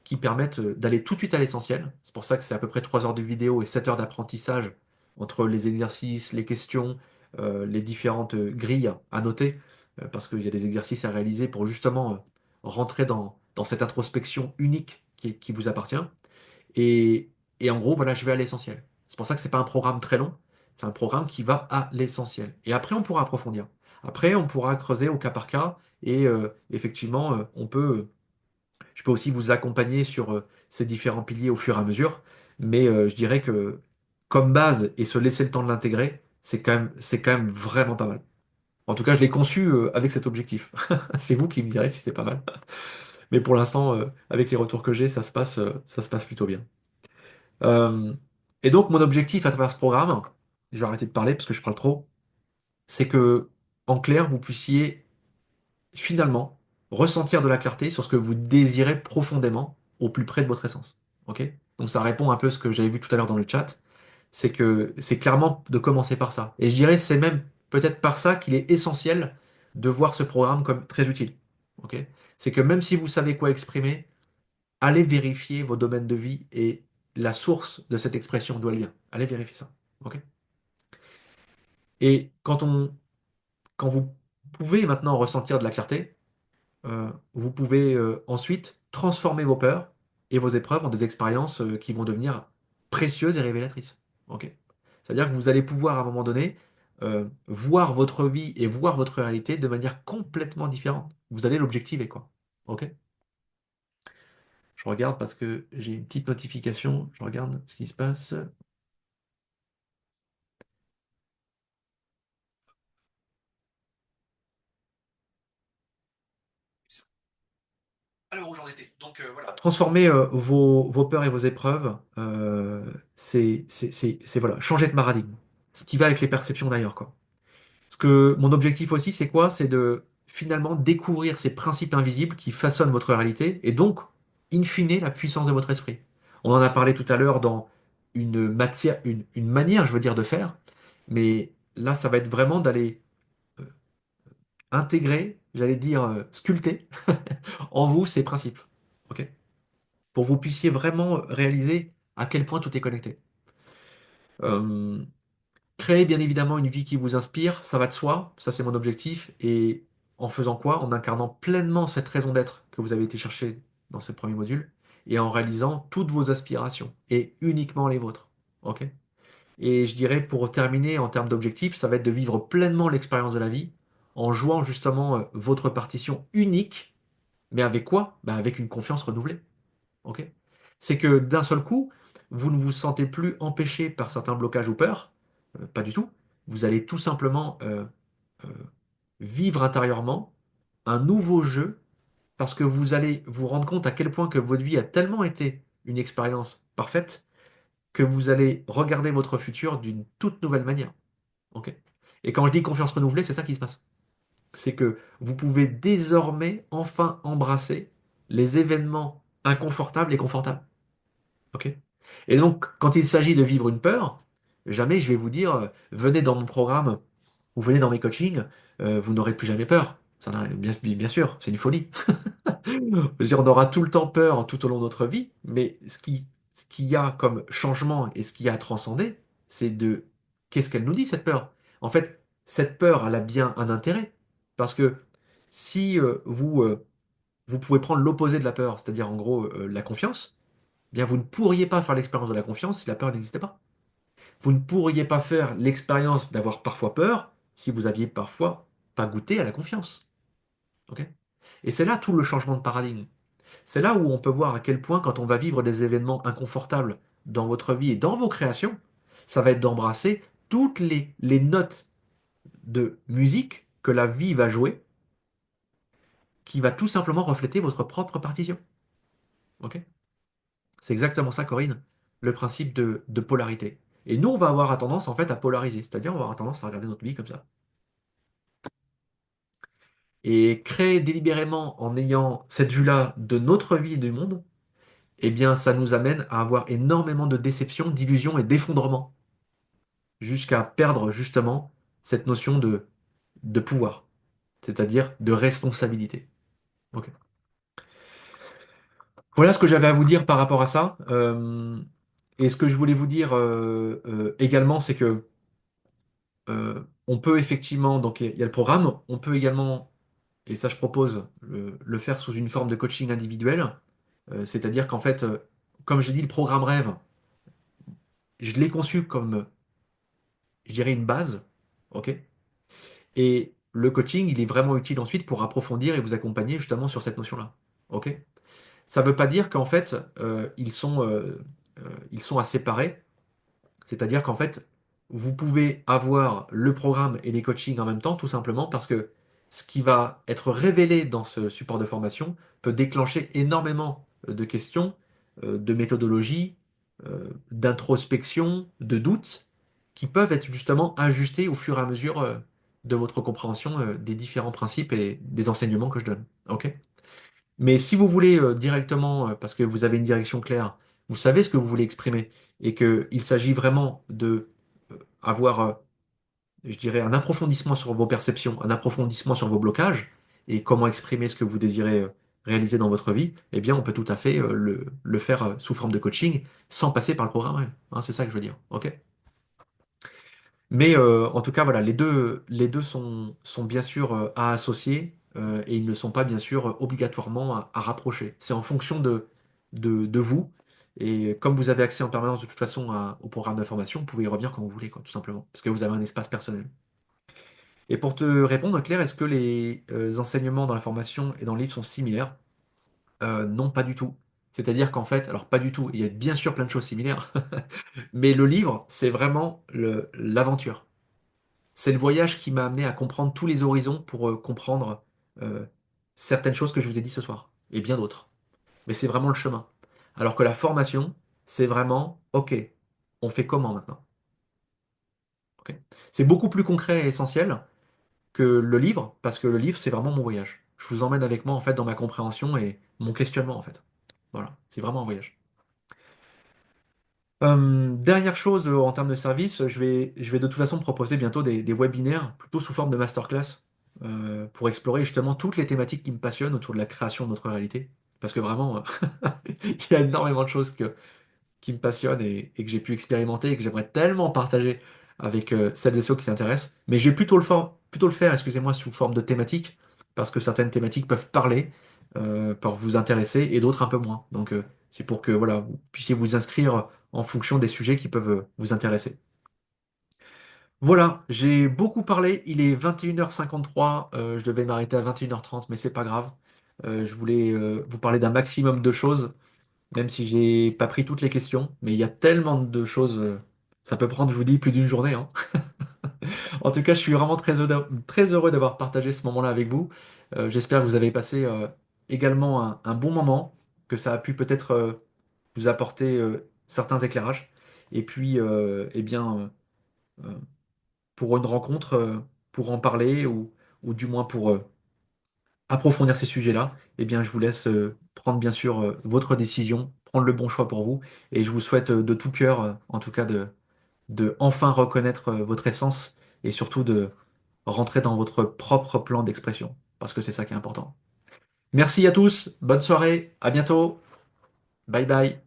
qui permettent d'aller tout de suite à l'essentiel. C'est pour ça que c'est à peu près 3 heures de vidéo et 7 heures d'apprentissage entre les exercices, les questions, les différentes grilles à noter, parce qu'il y a des exercices à réaliser pour justement rentrer dans cette introspection unique qui vous appartient. Et, et en gros, voilà, je vais à l'essentiel. C'est pour ça que c'est pas un programme très long, c'est un programme qui va à l'essentiel. Et après, on pourra approfondir. Après, on pourra creuser au cas par cas. Et effectivement, je peux aussi vous accompagner sur ces différents piliers au fur et à mesure. Mais je dirais que comme base et se laisser le temps de l'intégrer, c'est quand même vraiment pas mal. En tout cas, je l'ai conçu avec cet objectif. C'est vous qui me direz si c'est pas mal. Mais pour l'instant, avec les retours que j'ai, ça se passe plutôt bien. Euh, et donc, mon objectif à travers ce programme, je vais arrêter de parler parce que je parle trop, c'est que, en clair, vous puissiez finalement ressentir de la clarté sur ce que vous désirez profondément au plus près de votre essence. Ok? Donc ça répond un peu à ce que j'avais vu tout à l'heure dans le chat, c'est que c'est clairement de commencer par ça. Et je dirais c'est même peut-être par ça qu'il est essentiel de voir ce programme comme très utile. Ok? C'est que même si vous savez quoi exprimer, allez vérifier vos domaines de vie et la source de cette expression, d'où elle vient. Allez vérifier ça. Ok? Et quand vous pouvez maintenant ressentir de la clarté, vous pouvez ensuite transformer vos peurs et vos épreuves en des expériences qui vont devenir précieuses et révélatrices. Ok. C'est-à-dire que vous allez pouvoir à un moment donné voir votre vie et voir votre réalité de manière complètement différente. Vous allez l'objectiver, quoi. Ok. Je regarde parce que j'ai une petite notification. Je regarde ce qui se passe. Alors où j'en étais. Donc voilà. Transformer vos peurs et vos épreuves, c'est voilà, changer de paradigme. Ce qui va avec les perceptions d'ailleurs, quoi. Ce que mon objectif aussi, c'est quoi? C'est de finalement découvrir ces principes invisibles qui façonnent votre réalité et donc, in fine, la puissance de votre esprit. On en a parlé tout à l'heure dans une matière, une manière, je veux dire, de faire, mais là, ça va être vraiment d'aller euh, intégrer, j'allais dire, sculpter en vous ces principes. Ok. Pour que vous puissiez vraiment réaliser à quel point tout est connecté. Euh, Créer bien évidemment une vie qui vous inspire, ça va de soi, ça c'est mon objectif, et en faisant quoi? En incarnant pleinement cette raison d'être que vous avez été chercher dans ce premier module, et en réalisant toutes vos aspirations, et uniquement les vôtres. Ok? Et je dirais pour terminer en termes d'objectifs, ça va être de vivre pleinement l'expérience de la vie, en jouant justement votre partition unique, mais avec quoi? Bah, avec une confiance renouvelée. Ok. C'est que d'un seul coup, vous ne vous sentez plus empêché par certains blocages ou peurs, pas du tout. Vous allez tout simplement euh, vivre intérieurement un nouveau jeu parce que vous allez vous rendre compte à quel point que votre vie a tellement été une expérience parfaite que vous allez regarder votre futur d'une toute nouvelle manière. Ok. Et quand je dis confiance renouvelée, c'est ça qui se passe. C'est que vous pouvez désormais enfin embrasser les événements inconfortables et confortables. Ok. Et donc, quand il s'agit de vivre une peur, jamais je vais vous dire, venez dans mon programme ou venez dans mes coachings, vous n'aurez plus jamais peur. Bien sûr, c'est une folie. Je veux dire, on aura tout le temps peur tout au long de notre vie, mais ce qu'il y a comme changement et ce qu'il y a à transcender, c'est de qu'est-ce qu'elle nous dit, cette peur? En fait, cette peur, elle a bien un intérêt. Parce que si vous pouvez prendre l'opposé de la peur, c'est-à-dire en gros la confiance, bien vous ne pourriez pas faire l'expérience de la confiance si la peur n'existait pas. Vous ne pourriez pas faire l'expérience d'avoir parfois peur si vous aviez parfois pas goûté à la confiance. Ok. Et c'est là tout le changement de paradigme. C'est là où on peut voir à quel point quand on va vivre des événements inconfortables dans votre vie et dans vos créations, ça va être d'embrasser toutes les notes de musique que la vie va jouer, qui va tout simplement refléter votre propre partition. Ok. C'est exactement ça, Corinne, le principe de polarité. Et nous, on va avoir tendance en fait à polariser, c'est-à-dire on va avoir tendance à regarder notre vie comme ça. Et créer délibérément en ayant cette vue-là de notre vie et du monde, eh bien, ça nous amène à avoir énormément de déceptions, d'illusions et d'effondrements, jusqu'à perdre justement cette notion de pouvoir, c'est-à-dire de responsabilité. Ok. Voilà ce que j'avais à vous dire par rapport à ça. Et ce que je voulais vous dire également, c'est que on peut effectivement, donc il y a le programme, on peut également, et ça je propose, le faire sous une forme de coaching individuel. C'est-à-dire qu'en fait, comme j'ai dit, le programme rêve, je l'ai conçu comme, je dirais, une base, ok? Et le coaching, il est vraiment utile ensuite pour approfondir et vous accompagner justement sur cette notion-là, ok? Ça ne veut pas dire qu'en fait, ils sont à séparer. C'est-à-dire qu'en fait, vous pouvez avoir le programme et les coachings en même temps, tout simplement parce que ce qui va être révélé dans ce support de formation peut déclencher énormément de questions, de méthodologie, d'introspection, de doutes, qui peuvent être justement ajustés au fur et à mesure de votre compréhension des différents principes et des enseignements que je donne. Ok? Mais si vous voulez directement, parce que vous avez une direction claire, vous savez ce que vous voulez exprimer et qu'il s'agit vraiment de avoir, je dirais, un approfondissement sur vos perceptions, un approfondissement sur vos blocages et comment exprimer ce que vous désirez réaliser dans votre vie, eh bien, on peut tout à fait le faire sous forme de coaching sans passer par le programme REM. Hein, c'est ça que je veux dire. OK? Mais en tout cas, voilà, les deux sont bien sûr à associer et ils ne sont pas bien sûr obligatoirement à rapprocher. C'est en fonction de vous. Et comme vous avez accès en permanence de toute façon au programme d'information, vous pouvez y revenir quand vous voulez, quoi, tout simplement. Parce que vous avez un espace personnel. Et pour te répondre, Claire, est-ce que les enseignements dans la formation et dans le livre sont similaires? Non, pas du tout. C'est-à-dire qu'en fait, alors pas du tout, il y a bien sûr plein de choses similaires, mais le livre, c'est vraiment l'aventure. C'est le voyage qui m'a amené à comprendre tous les horizons pour comprendre euh, certaines choses que je vous ai dit ce soir, et bien d'autres. Mais c'est vraiment le chemin. Alors que la formation, c'est vraiment, OK, on fait comment maintenant? OK. C'est beaucoup plus concret et essentiel que le livre, parce que le livre, c'est vraiment mon voyage. Je vous emmène avec moi, en fait, dans ma compréhension et mon questionnement, en fait. Voilà, c'est vraiment un voyage. Dernière chose en termes de service, je vais de toute façon proposer bientôt des webinaires, plutôt sous forme de masterclass, pour explorer justement toutes les thématiques qui me passionnent autour de la création de notre réalité. Parce que vraiment, il y a énormément de choses qui me passionnent et que j'ai pu expérimenter et que j'aimerais tellement partager avec celles et ceux qui s'intéressent. Mais je vais plutôt le faire, excusez-moi, sous forme de thématiques, parce que certaines thématiques peuvent parler, peuvent vous intéresser et d'autres un peu moins. Donc c'est pour que voilà, vous puissiez vous inscrire en fonction des sujets qui peuvent vous intéresser. Voilà, j'ai beaucoup parlé, il est 21h53, je devais m'arrêter à 21h30, mais c'est pas grave. Je voulais vous parler d'un maximum de choses même si j'ai pas pris toutes les questions, mais il y a tellement de choses, ça peut prendre, je vous dis, plus d'une journée, hein. En tout cas, je suis vraiment très heureux d'avoir partagé ce moment-là avec vous. J'espère que vous avez passé également un bon moment, que ça a pu peut-être vous apporter certains éclairages. Et puis, eh bien, euh, pour une rencontre, pour en parler, ou du moins pour approfondir ces sujets-là, eh bien, je vous laisse prendre bien sûr votre décision, prendre le bon choix pour vous, et je vous souhaite de tout cœur, en tout cas, de enfin reconnaître votre essence et surtout de rentrer dans votre propre plan d'expression, parce que c'est ça qui est important. Merci à tous, bonne soirée, à bientôt, bye bye.